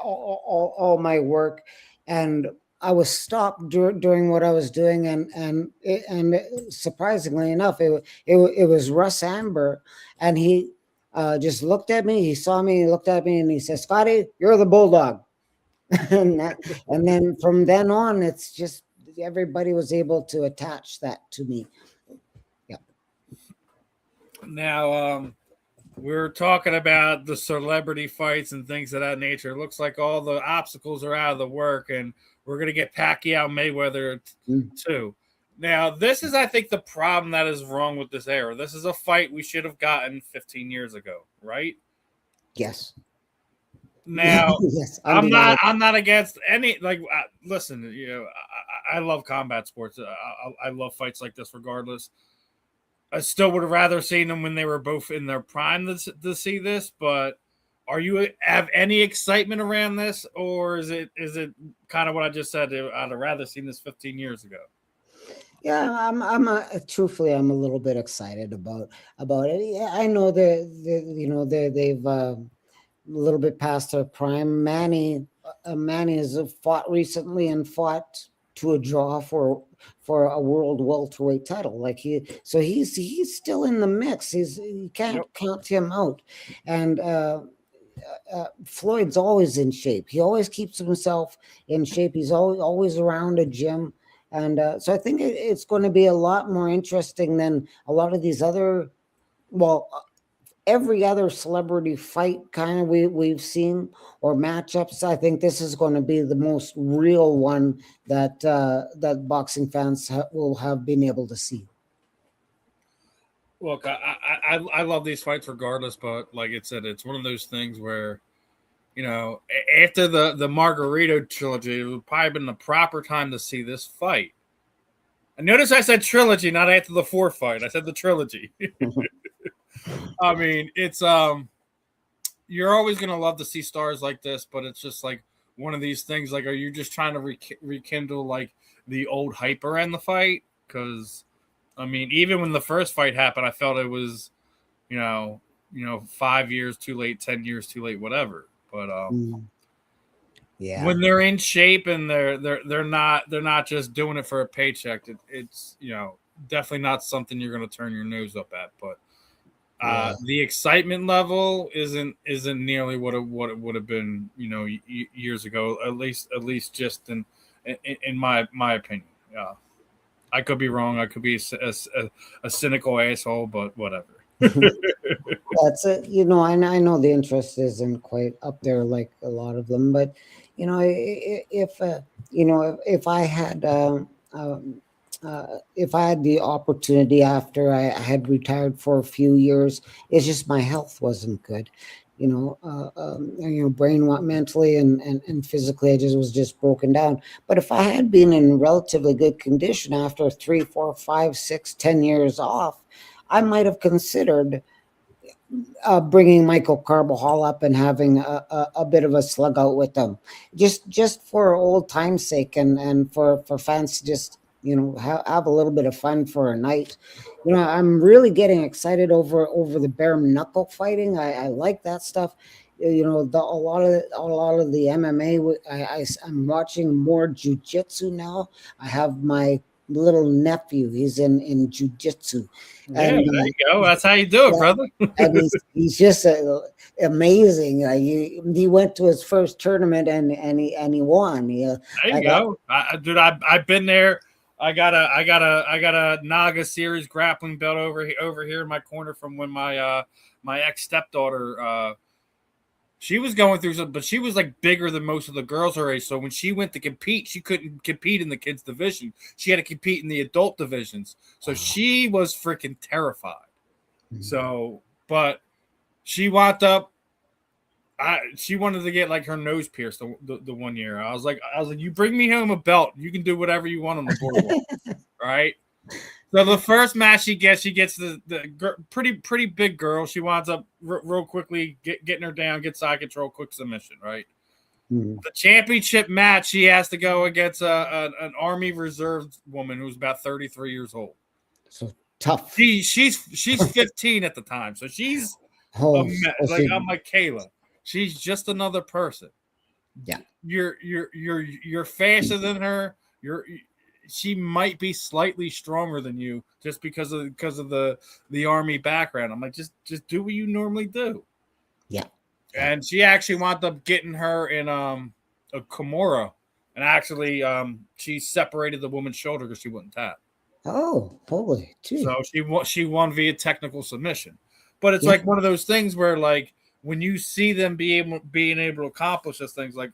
all my work, and I was stopped during what I was doing, and surprisingly enough, it was Russ Amber, and he just looked at me. He saw me, he looked at me, and he said, "Scotty, you're the Bulldog." And then from then on, it's just everybody was able to attach that to me. Yeah. Now, we're talking about the celebrity fights and things of that nature. It looks like all the obstacles are out of the work, and we're going to get Pacquiao Mayweather too. Now, this is, I think, the problem that is wrong with this era. This is a fight we should have gotten 15 years ago, right? Yes. Now, yes, I'm not against any, listen, I love combat sports. I love fights like this regardless. I still would have rather seen them when they were both in their prime to see this, but have any excitement around this, or is it kind of what I just said? I'd have rather seen this 15 years ago. Yeah, truthfully, I'm a little bit excited about it. Yeah, I know they've a little bit past their prime. Manny has fought recently and fought to a draw for a world welterweight title. He's still in the mix. You can't count him out. And Floyd's always in shape. He always keeps himself in shape. He's always around a gym. And so I think it's going to be a lot more interesting than a lot of these other, every other celebrity fight kind of we've seen or matchups. I think this is going to be the most real one that boxing fans will have been able to see. Look, I love these fights regardless, but like it said, it's one of those things where, after the Margarito trilogy, it would probably been the proper time to see this fight. And notice I said trilogy, not after the fourth fight. I said the trilogy. I mean, it's you're always gonna love to see stars like this, but it's just like one of these things. Like, are you just trying to rekindle like the old hype around the fight? Because I mean, even when the first fight happened, I felt it was, 5 years too late, 10 years too late, whatever. But yeah, when they're in shape and they're not just doing it for a paycheck, it's definitely not something you're going to turn your nose up at. But the excitement level isn't nearly what it would have been, years ago. At least just in my opinion. I could be wrong. I could be a cynical asshole, but whatever. That's it. I know the interest isn't quite up there like a lot of them, but if I had the opportunity after I had retired for a few years, it's just my health wasn't good. Mentally and physically, I was just broken down. But if I had been in relatively good condition after 3, 4, 5, 6, 10 years off, I might have considered bringing Michael Carbajal up and having a bit of a slug out with them, just for old time's sake, and for fans to just have a little bit of fun for a night. I'm really getting excited over the bare knuckle fighting. I like that stuff. A lot of the MMA. I'm watching more jujitsu now. I have my little nephew. He's in jujitsu, Yeah, and there you go. That's how you do it, brother. and he's just amazing. He went to his first tournament and he won. There you go, dude. I've been there. I got a Naga series grappling belt over here in my corner from when my ex stepdaughter she was going through some, but she was like bigger than most of the girls her age. So when she went to compete, she couldn't compete in the kids division. She had to compete in the adult divisions. So she was freaking terrified. So, but she wound up. She wanted to get like her nose pierced the 1 year. I was like, you bring me home a belt, you can do whatever you want on the boardwalk, right? So the first match she gets the pretty big girl. She winds up real quickly getting her down, get side control, quick submission, right? Mm-hmm. The championship match, she has to go against an Army Reserve woman who's about 33 years old. So tough. She's 15 at the time, so she's I'm like Kayla. She's just another person. Yeah, you're faster than her. She might be slightly stronger than you just because of the Army background. I'm like, just do what you normally do. Yeah. And she actually wound up getting her in a Kimura, and actually she separated the woman's shoulder because she wouldn't tap. Oh, holy! Geez. So she won via technical submission. But it's like one of those things where, like, when you see them being able to accomplish those things, like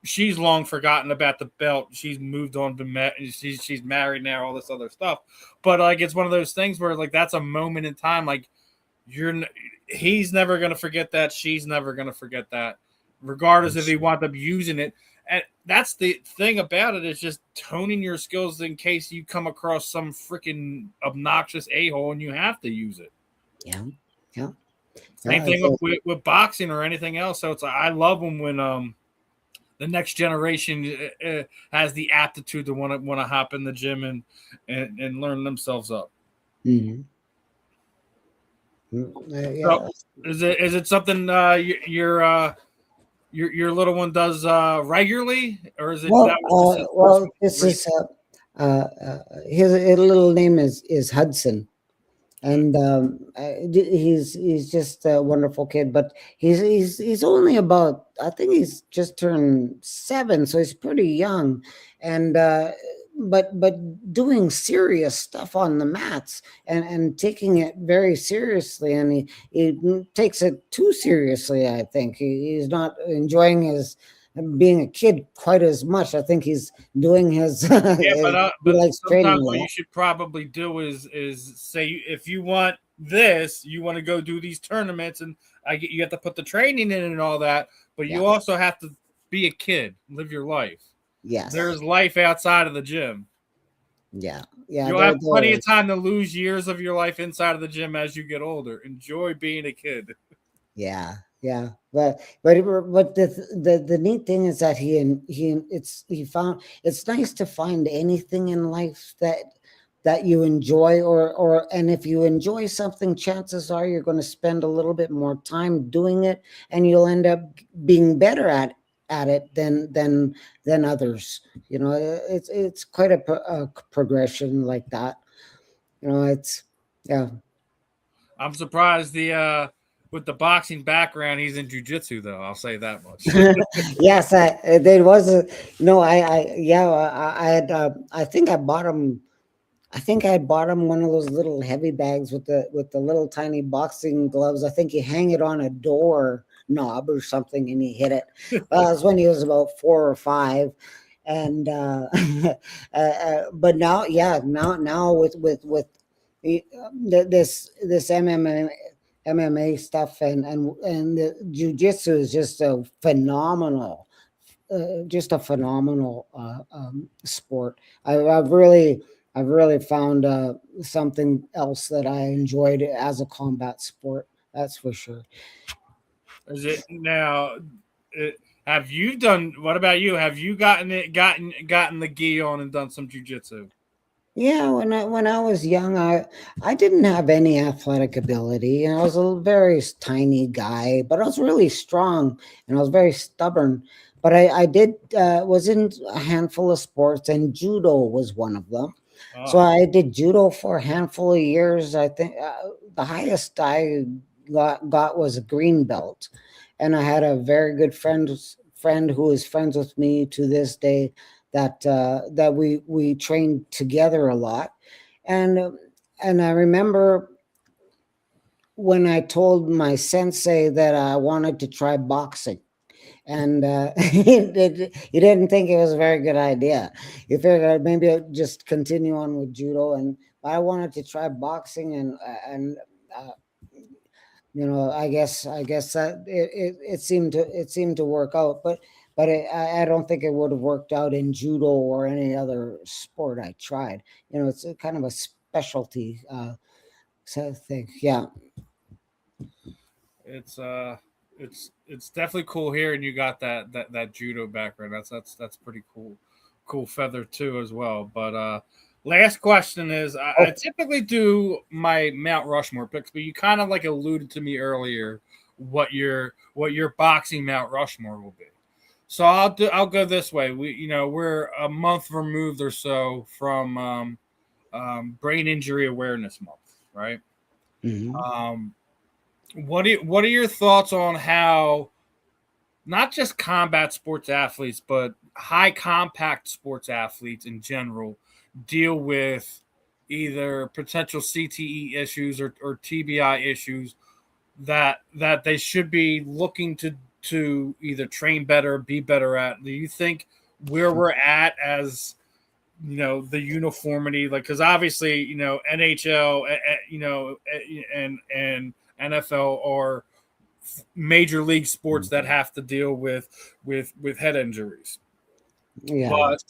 she's long forgotten about the belt. She's moved on to she's married now, all this other stuff. But like, it's one of those things where like that's a moment in time. Like he's never gonna forget that. She's never gonna forget that, regardless if he wound up using it. And that's the thing about it, is just toning your skills in case you come across some freaking obnoxious a-hole and you have to use it. Yeah. Same thing with boxing or anything else. So it's I love them when the next generation has the aptitude to want to hop in the gym and learn themselves up. Mm-hmm. So is it something your little one does regularly, or is it? This is his little name is Hudson. And he's just a wonderful kid, but he's only about, I think he's just turned 7, so he's pretty young, and but doing serious stuff on the mats and taking it very seriously, and he takes it too seriously. I think he's not enjoying his being a kid quite as much. I think he's doing his but sometimes what you should probably do is say, if you want this, you want to go do these tournaments, and you have to put the training in and all that, but you also have to be a kid, live your life. Yes, there's life outside of the gym. You'll have plenty of time to lose years of your life inside of the gym as you get older. Enjoy being a kid. Yeah, but the neat thing is that he found it's nice to find anything in life that you enjoy, and if you enjoy something, chances are you're going to spend a little bit more time doing it, and you'll end up being better at it than others. It's quite a progression like that. I'm surprised with the boxing background, he's in jiu-jitsu, though. I'll say that much. Yes, there was I think I bought him. I think I bought him one of those little heavy bags with the little tiny boxing gloves. I think you hang it on a door knob or something, and he hit it. Well, it was when he was about 4 or 5, and but now with this MMA stuff and the jiu-jitsu is just a phenomenal sport. I've really I've really found something else that I enjoyed as a combat sport. That's for sure. Is it now? It, have you done? What about you? Have you gotten the gi on and done some jujitsu? Yeah, when I was young, I didn't have any athletic ability, and I was a very tiny guy, but I was really strong, and I was very stubborn. But I did was in a handful of sports, and judo was one of them. So Oh, I did judo for a handful of years. I think the highest I got was a green belt, and I had a very good friend who is friends with me to this day that we trained together a lot, and and I remember when I told my sensei that I wanted to try boxing, and he didn't think it was a very good idea. He figured maybe I'd just continue on with judo, and I wanted to try boxing, and uh, I guess that it seemed to work out, but I don't think it would have worked out in judo or any other sport I tried. It's a kind of a specialty thing. Yeah, it's it's definitely cool here, and you got that judo background. That's pretty cool feather too as well. But last question is, I typically do my Mount Rushmore picks, but you kind of like alluded to me earlier what your boxing Mount Rushmore will be. So I'll go this way. We're a month removed or so from Brain Injury Awareness Month, right? hmm Um, what are your thoughts on how not just combat sports athletes, but high compact sports athletes in general deal with either potential CTE issues or TBI issues that they should be looking to either train better, be better at? Do you think where we're at as the uniformity, like, because obviously NHL, and NFL are major league sports that have to deal with head injuries, yeah, but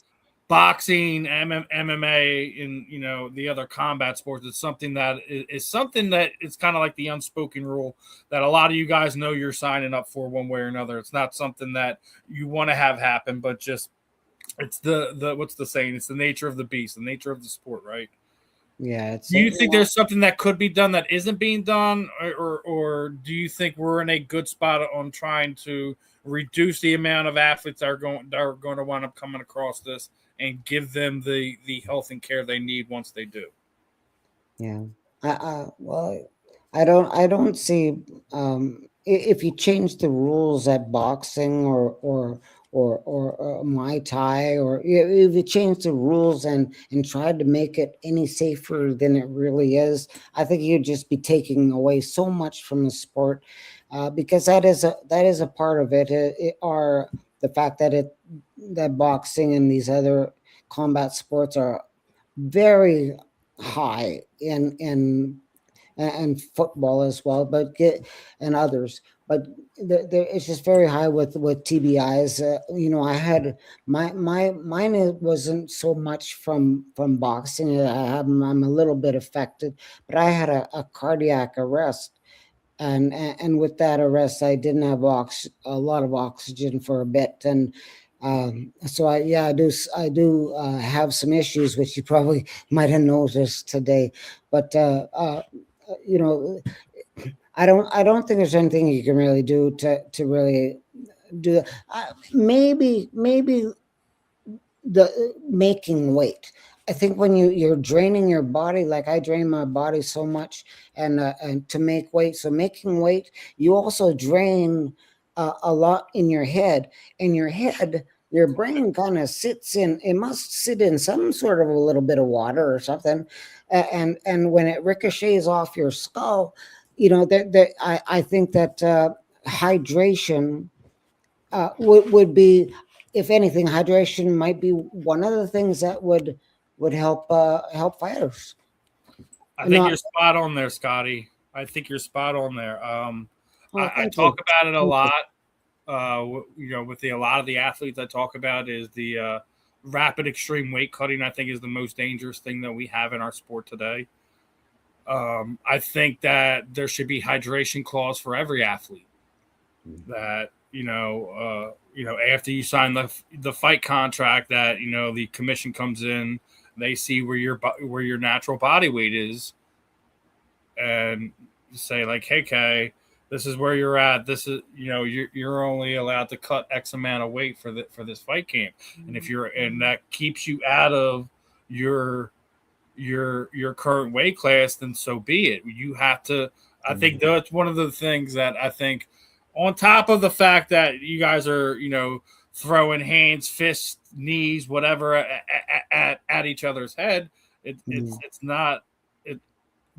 boxing, MMA, and the other combat sports is something that is something that it's kind of like the unspoken rule that a lot of you guys know you're signing up for one way or another. It's not something that you want to have happen, but just it's the what's the saying? It's the nature of the beast, the nature of the sport, right? yeah. Do you think there's something that could be done that isn't being done, or do you think we're in a good spot on trying to reduce the amount of athletes that are going to wind up coming across this and give them the health and care they need once they do? Yeah. Well, I don't see if you change the rules at boxing or Muay Thai, or if you change the rules and try to make it any safer than it really is, I think you'd just be taking away so much from the sport, because that is a part of it. Are the fact that boxing and these other combat sports are very high and football as well, and others. But it's just very high with TBIs. I had mine wasn't so much from boxing. I'm a little bit affected, but I had a cardiac arrest, and with that arrest, I didn't have a lot of oxygen for a bit, and so I do have some issues, which you probably might have noticed today, but you know, I don't think there's anything you can really do to really do that. Maybe the making weight. I think when you're draining your body, like I drain my body so much, and to make weight, so making weight, you also drain a lot in your head. In your head, your brain kind of sits in. It must sit in some sort of a little bit of water or something, and when it ricochets off your skull, I think that hydration would be, if anything, hydration might be one of the things that would help fighters. I think Not you're spot on there, Scotty. I think you're spot on there. Oh, I thank talk you. about it a Thank you. lot. With a lot of the athletes I talk about is the rapid extreme weight cutting, I think, is the most dangerous thing that we have in our sport today. I think that there should be hydration clause for every athlete. That after you sign the fight contract, that the commission comes in, they see where your natural body weight is, and say like, hey, Kay, this is where you're at. This is you're only allowed to cut X amount of weight for this fight camp, and and that keeps you out of your current weight class, then so be it. You have to. I think that's one of the things that I think, on top of the fact that you guys are throwing hands, fists, knees, whatever at each other's head. It's not.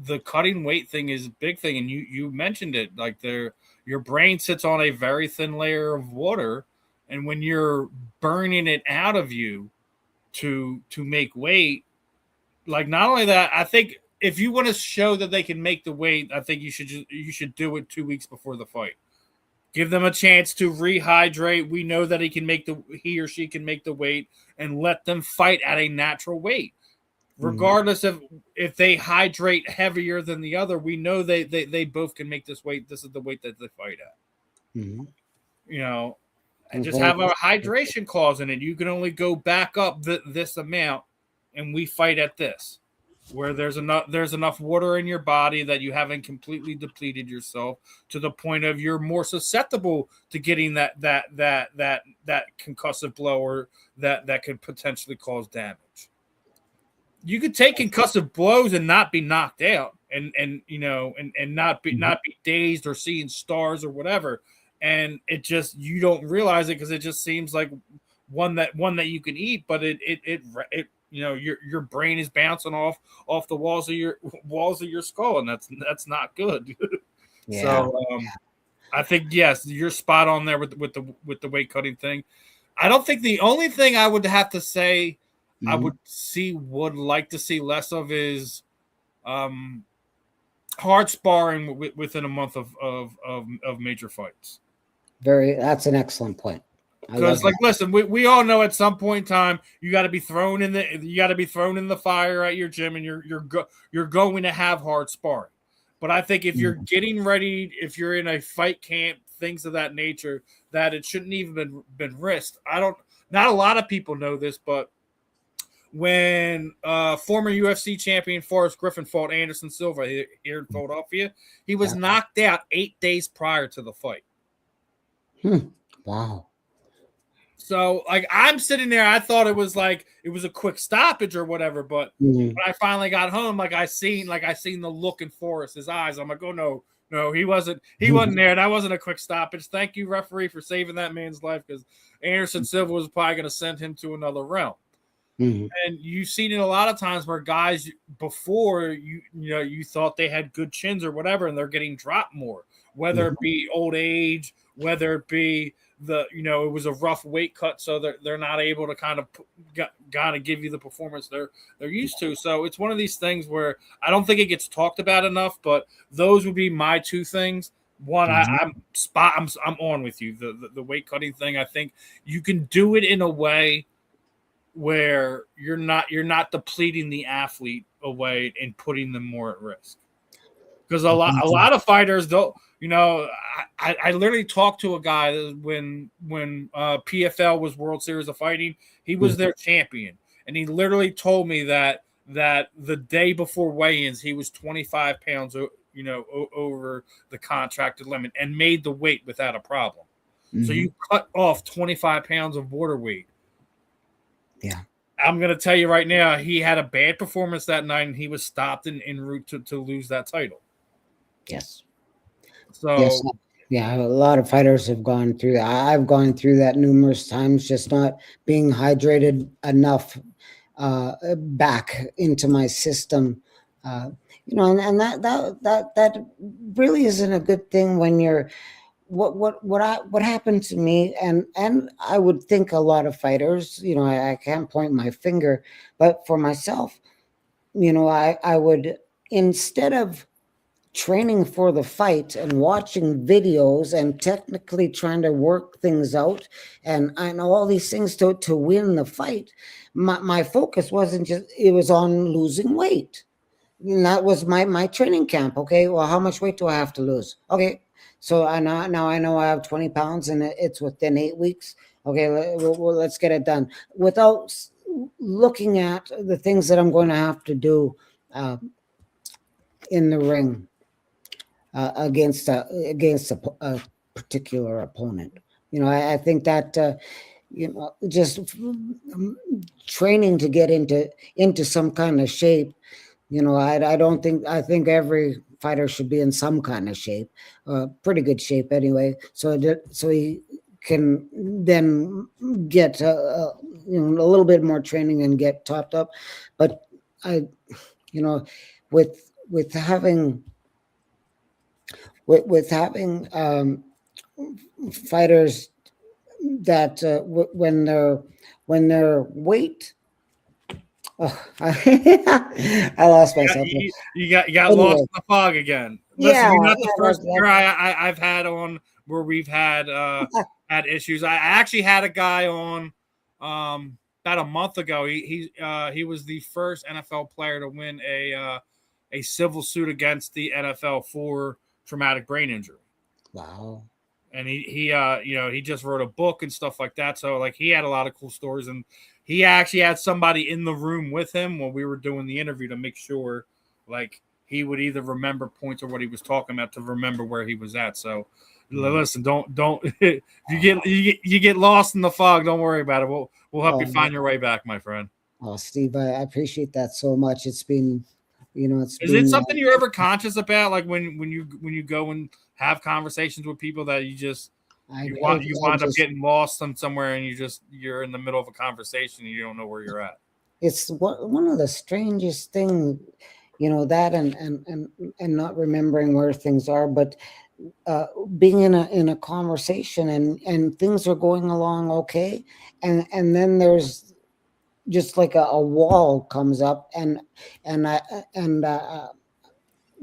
The cutting weight thing is a big thing, and you mentioned it. Like your brain sits on a very thin layer of water, and when you're burning it out of you to make weight, like, not only that, I think if you want to show that they can make the weight, I think you should do it 2 weeks before the fight. Give them a chance to rehydrate. We know that he or she can make the weight, and let them fight at a natural weight. Regardless of if they hydrate heavier than the other, we know they both can make this weight. This is the weight that they fight at. And just have a hydration clause in it. You can only go back up this amount, and we fight at this, where there's enough water in your body that you haven't completely depleted yourself to the point of you're more susceptible to getting that concussive blow, or that could potentially cause damage. You could take concussive blows and not be knocked out, and not be dazed or seeing stars or whatever, and it just, you don't realize it because it just seems like one that you can eat, but it your brain is bouncing off the walls of your skull, and that's not good. Yeah. So I think, yes, you're spot on there with the weight cutting thing. I don't think the only thing I would have to say I would like to see less of is hard sparring within a month of major fights. That's an excellent point. Because, like, listen, we all know at some point in time you got to be thrown in the fire at your gym, and you're going to have hard sparring. But I think if you're getting ready, if you're in a fight camp, things of that nature, that it shouldn't even been risked. Not a lot of people know this, but when former UFC champion Forrest Griffin fought Anderson Silva here in Philadelphia, he was knocked out 8 days prior to the fight. Wow. So, like, I'm sitting there, I thought it was a quick stoppage or whatever, but when I finally got home, I seen the look in Forrest's eyes. I'm like, oh no, he wasn't there. That wasn't a quick stoppage. Thank you, referee, for saving that man's life, because Anderson Silva was probably going to send him to another realm. And you've seen it a lot of times where guys before you thought they had good chins or whatever, and they're getting dropped more, whether it be old age, whether it be it was a rough weight cut, so they're not able to kind of give you the performance they're used to. So it's one of these things where I don't think it gets talked about enough, but those would be my two things. One, I'm on with you. The weight cutting thing, I think you can do it in a way where you're not depleting the athlete away and putting them more at risk. Because a lot of fighters don't. I literally talked to a guy when PFL was World Series of Fighting. He was their champion, and he literally told me that the day before weigh-ins he was 25 pounds over the contracted limit and made the weight without a problem. So you cut off 25 pounds of water weight. Yeah. I'm going to tell you right now, he had a bad performance that night, and he was stopped en route to lose that title. Yes. So, yes, yeah, a lot of fighters have gone through that. I've gone through that numerous times, just not being hydrated enough back into my system. And that really isn't a good thing when you're. What happened to me, and I would think a lot of fighters, I can't point my finger, but for myself, I would, instead of training for the fight and watching videos and technically trying to work things out and all these things to win the fight. My focus wasn't just, it was on losing weight. And that was my training camp. Okay, well, how much weight do I have to lose? Okay, so now I know I have 20 pounds and it's within 8 weeks. Okay, let's get it done without looking at the things that I'm going to have to do in the ring against a particular opponent. I think that just training to get into some kind of shape. I think every fighter should be in some kind of shape, pretty good shape anyway. So he can then get a little bit more training and get topped up. But with having fighters that when their weight. Oh, I lost myself. You got anyway. Lost in the fog again. Listen, you're not the first guy I've had on where we've had had issues. I actually had a guy on about a month ago. He was the first NFL player to win a civil suit against the NFL for traumatic brain injury. Wow. And he just wrote a book and stuff like that. So like he had a lot of cool stories, and he actually had somebody in the room with him when we were doing the interview to make sure like he would either remember points or what he was talking about to remember where he was at. So listen, don't if you get lost in the fog, don't worry about it. We'll help you find your way back, my friend. Oh, Steve, I appreciate that so much. It's been Is it something you're ever conscious about, like when you go and have conversations with people that you wind up getting lost somewhere and you're in the middle of a conversation and you don't know where you're at? It's one of the strangest things, that and not remembering where things are, but being in a conversation and things are going along okay, and then there's just like a wall comes up and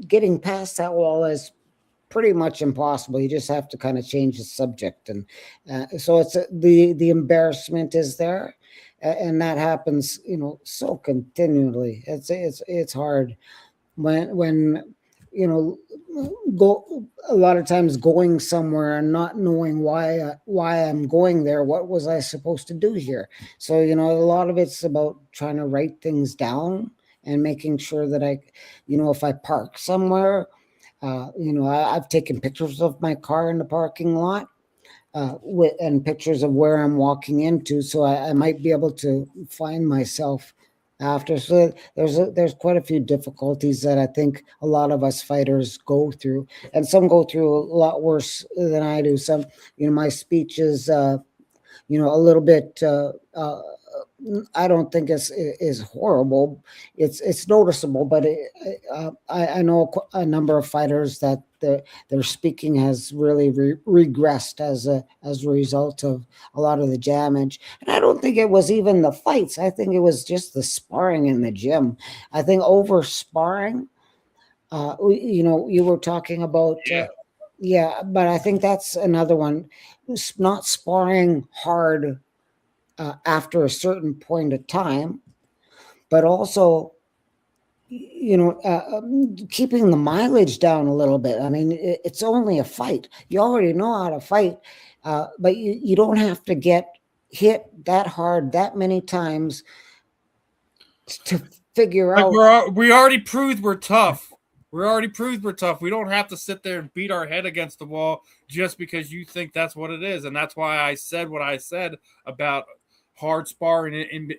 getting past that wall is pretty much impossible. You just have to kind of change the subject, and so it's the embarrassment is there, and that happens so continually. It's hard when go a lot of times going somewhere and not knowing why I'm going there. What was I supposed to do here? So a lot of it's about trying to write things down and making sure that if I park somewhere, I've taken pictures of my car in the parking lot and pictures of where I'm walking into, so I might be able to find myself after. So there's quite a few difficulties that I think a lot of us fighters go through, and some go through a lot worse than I do. Some, my speech is, a little bit. I don't think is horrible. It's noticeable, but I know a number of fighters that their speaking has really regressed as a result of a lot of the damage. And I don't think it was even the fights. I think it was just the sparring in the gym. I think over sparring. You were talking about. Yeah, but I think that's another one. Not sparring hard after a certain point of time, but also, keeping the mileage down a little bit. I mean, it's only a fight. You already know how to fight, but you don't have to get hit that hard that many times to figure out. We already proved we're tough. We don't have to sit there and beat our head against the wall just because you think that's what it is. And that's why I said what I said about hard sparring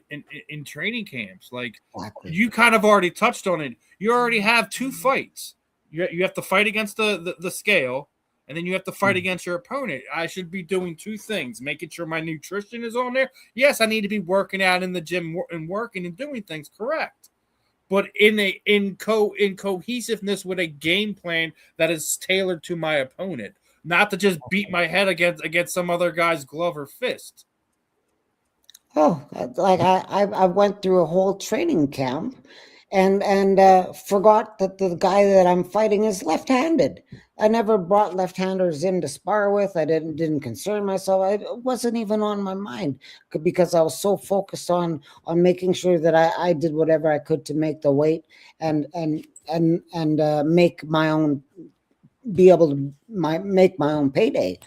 in training camps. Like, exactly. You kind of already touched on it. You already have two fights. You have to fight against the scale, and then you have to fight against your opponent. I should be doing two things: making sure my nutrition is on there. Yes, I need to be working out in the gym and working and doing things correct, but in cohesiveness with a game plan that is tailored to my opponent, not to just beat my head against some other guy's glove or fist. Oh, like I went through a whole training camp, and forgot that the guy that I'm fighting is left-handed. I never brought left-handers in to spar with. I didn't concern myself. It wasn't even on my mind because I was so focused on making sure that I did whatever I could to make the weight and make my own, be able to make my own payday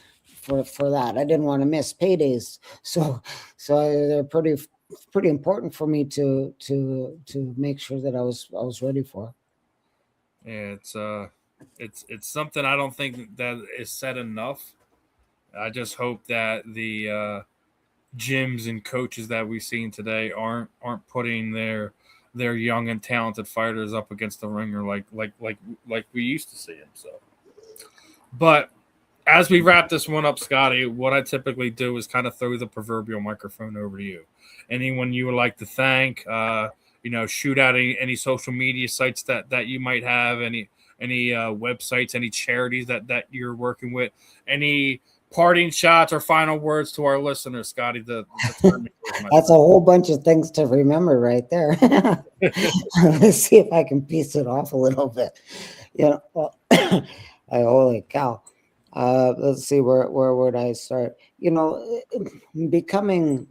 for that. I didn't want to miss paydays, so they're pretty important for me to make sure that I was ready for. Yeah, it's something I don't think that is said enough. I just hope that the gyms and coaches that we've seen today aren't putting their young and talented fighters up against the ringer like we used to see them. So, but as we wrap this one up, Scotty, what I typically do is kind of throw the proverbial microphone over to you. Anyone you would like to thank, shoot out any social media sites that you might have, any websites, any charities that you're working with, any parting shots or final words to our listeners, Scotty. That's a whole bunch of things to remember right there. Let's see if I can piece it off a little bit. Well, holy cow. Let's see, where would I start? Becoming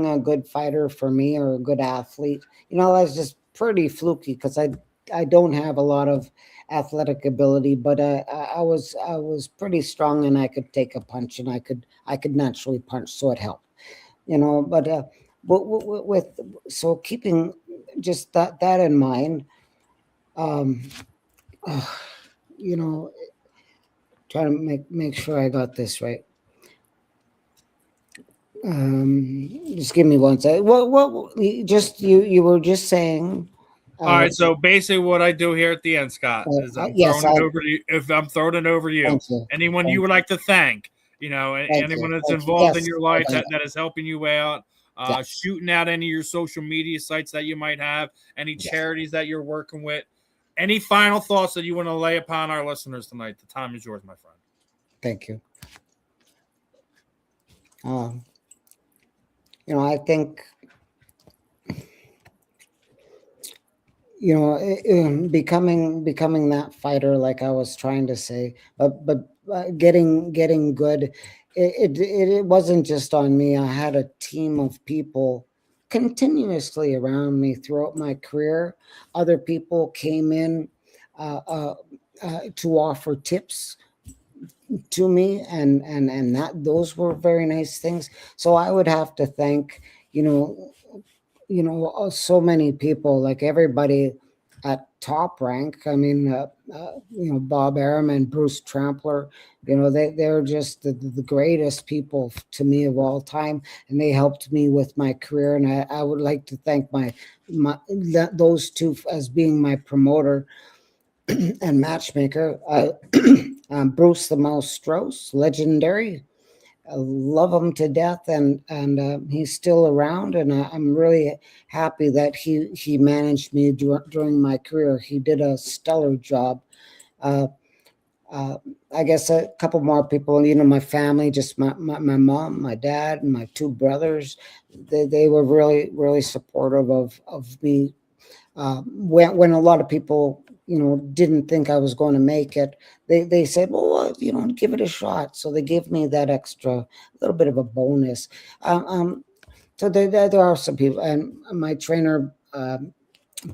a good fighter for me, or a good athlete, that's just pretty fluky because I don't have a lot of athletic ability, but I was pretty strong, and I could take a punch, and I could naturally punch, so it helped. But with so keeping just that in mind, you know trying to make sure I got this right. Just give me one second. What you were just saying. All right, so basically what I do here at the end, Scott, is I'm throwing it over to you. If I'm throwing it over to you, anyone you would like to thank, anyone that's involved in your life that is helping you out, shooting out any of your social media sites that you might have, any charities that you're working with. Any final thoughts that you want to lay upon our listeners tonight? The time is yours, my friend. Thank you. I think, becoming that fighter, like I was trying to say, but getting good. It wasn't just on me. I had a team of people continuously around me throughout my career. Other people came in to offer tips to me, and that those were very nice things. So I would have to thank so many people, like everybody at Top Rank. I mean, Bob Arum and Bruce Trampler, they're just the greatest people to me of all time, and they helped me with my career. And I would like to thank those two as being my promoter and matchmaker. Bruce the Mouse Strauss, legendary. I love him to death, and he's still around, and I'm really happy that he managed me during my career. He did a stellar job. I guess a couple more people, my family, just my mom, my dad, and my two brothers. They were really, really supportive of me. When a lot of people didn't think I was going to make it, they said, well, give it a shot. So they gave me that extra little bit of a bonus. So there are some people, and my trainer,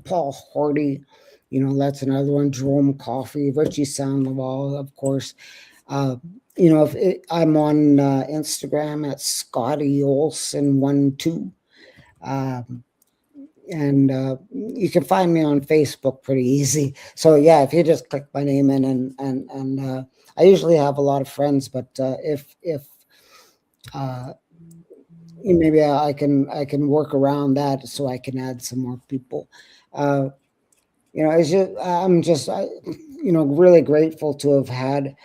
Paul Horty, that's another one. Jerome Coffey, Richie Sandoval, of course. I'm on Instagram at Scotty Olson 12. And you can find me on Facebook pretty easy. So yeah, if you just click my name in, and I usually have a lot of friends, but if maybe I can work around that so I can add some more people. I'm just really grateful to have had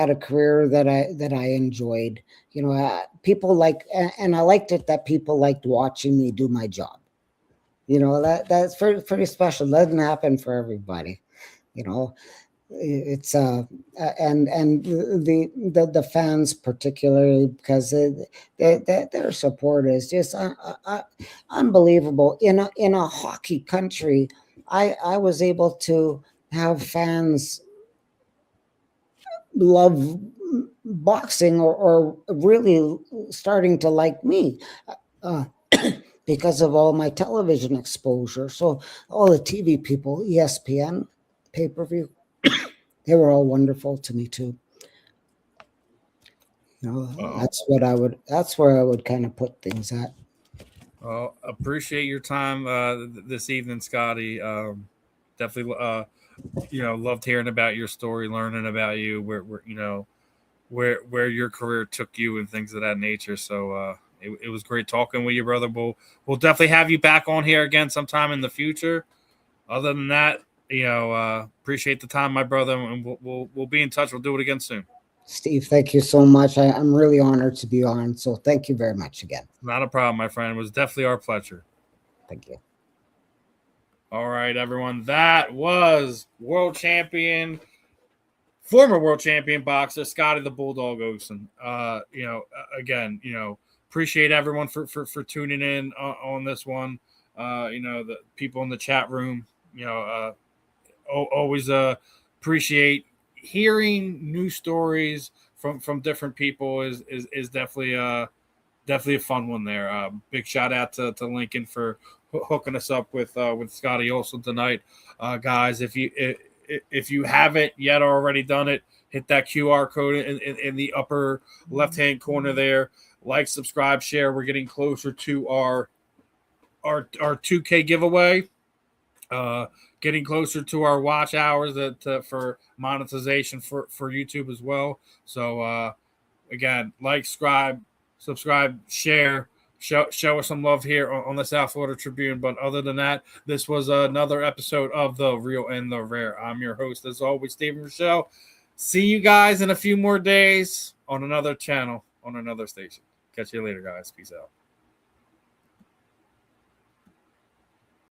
a career that I enjoyed. People and I liked it that people liked watching me do my job. That's pretty special. It doesn't happen for everybody. It's and the fans particularly, because their support is just unbelievable. In a hockey country, I was able to have fans love boxing or really starting to like me because of all my television exposure. So all the TV people, ESPN, pay-per-view, they were all wonderful to me too. That's where I would kind of put things at. Well, appreciate your time this evening, Scotty. Definitely, loved hearing about your story, learning about you, where your career took you and things of that nature. So it was great talking with you, brother. We'll definitely have you back on here again sometime in the future. Other than that, appreciate the time, my brother, and we'll be in touch. We'll do it again soon. Steve, thank you so much. I'm really honored to be on. So thank you very much again. Not a problem, my friend. It was definitely our pleasure. Thank you. All right, everyone. That was former world champion boxer Scotty the Bulldog Olson. Again, appreciate everyone for tuning in on this one. The people in the chat room, always appreciate hearing new stories from different people is definitely a fun one there. Big shout out to Lincoln for hooking us up with Scotty Olson tonight. Guys, if you haven't yet already done it, hit that QR code in the upper left-hand corner there. Like, subscribe, share. We're getting closer to our 2K giveaway. Getting closer to our watch hours for monetization for YouTube as well. So again, like, subscribe, share, show us some love here on the South Florida Tribune. But other than that, this was another episode of The Real and the Rare. I'm your host, as always, Steven Rychel. See you guys in a few more days on another channel, on another station. Catch you later, guys. Peace out.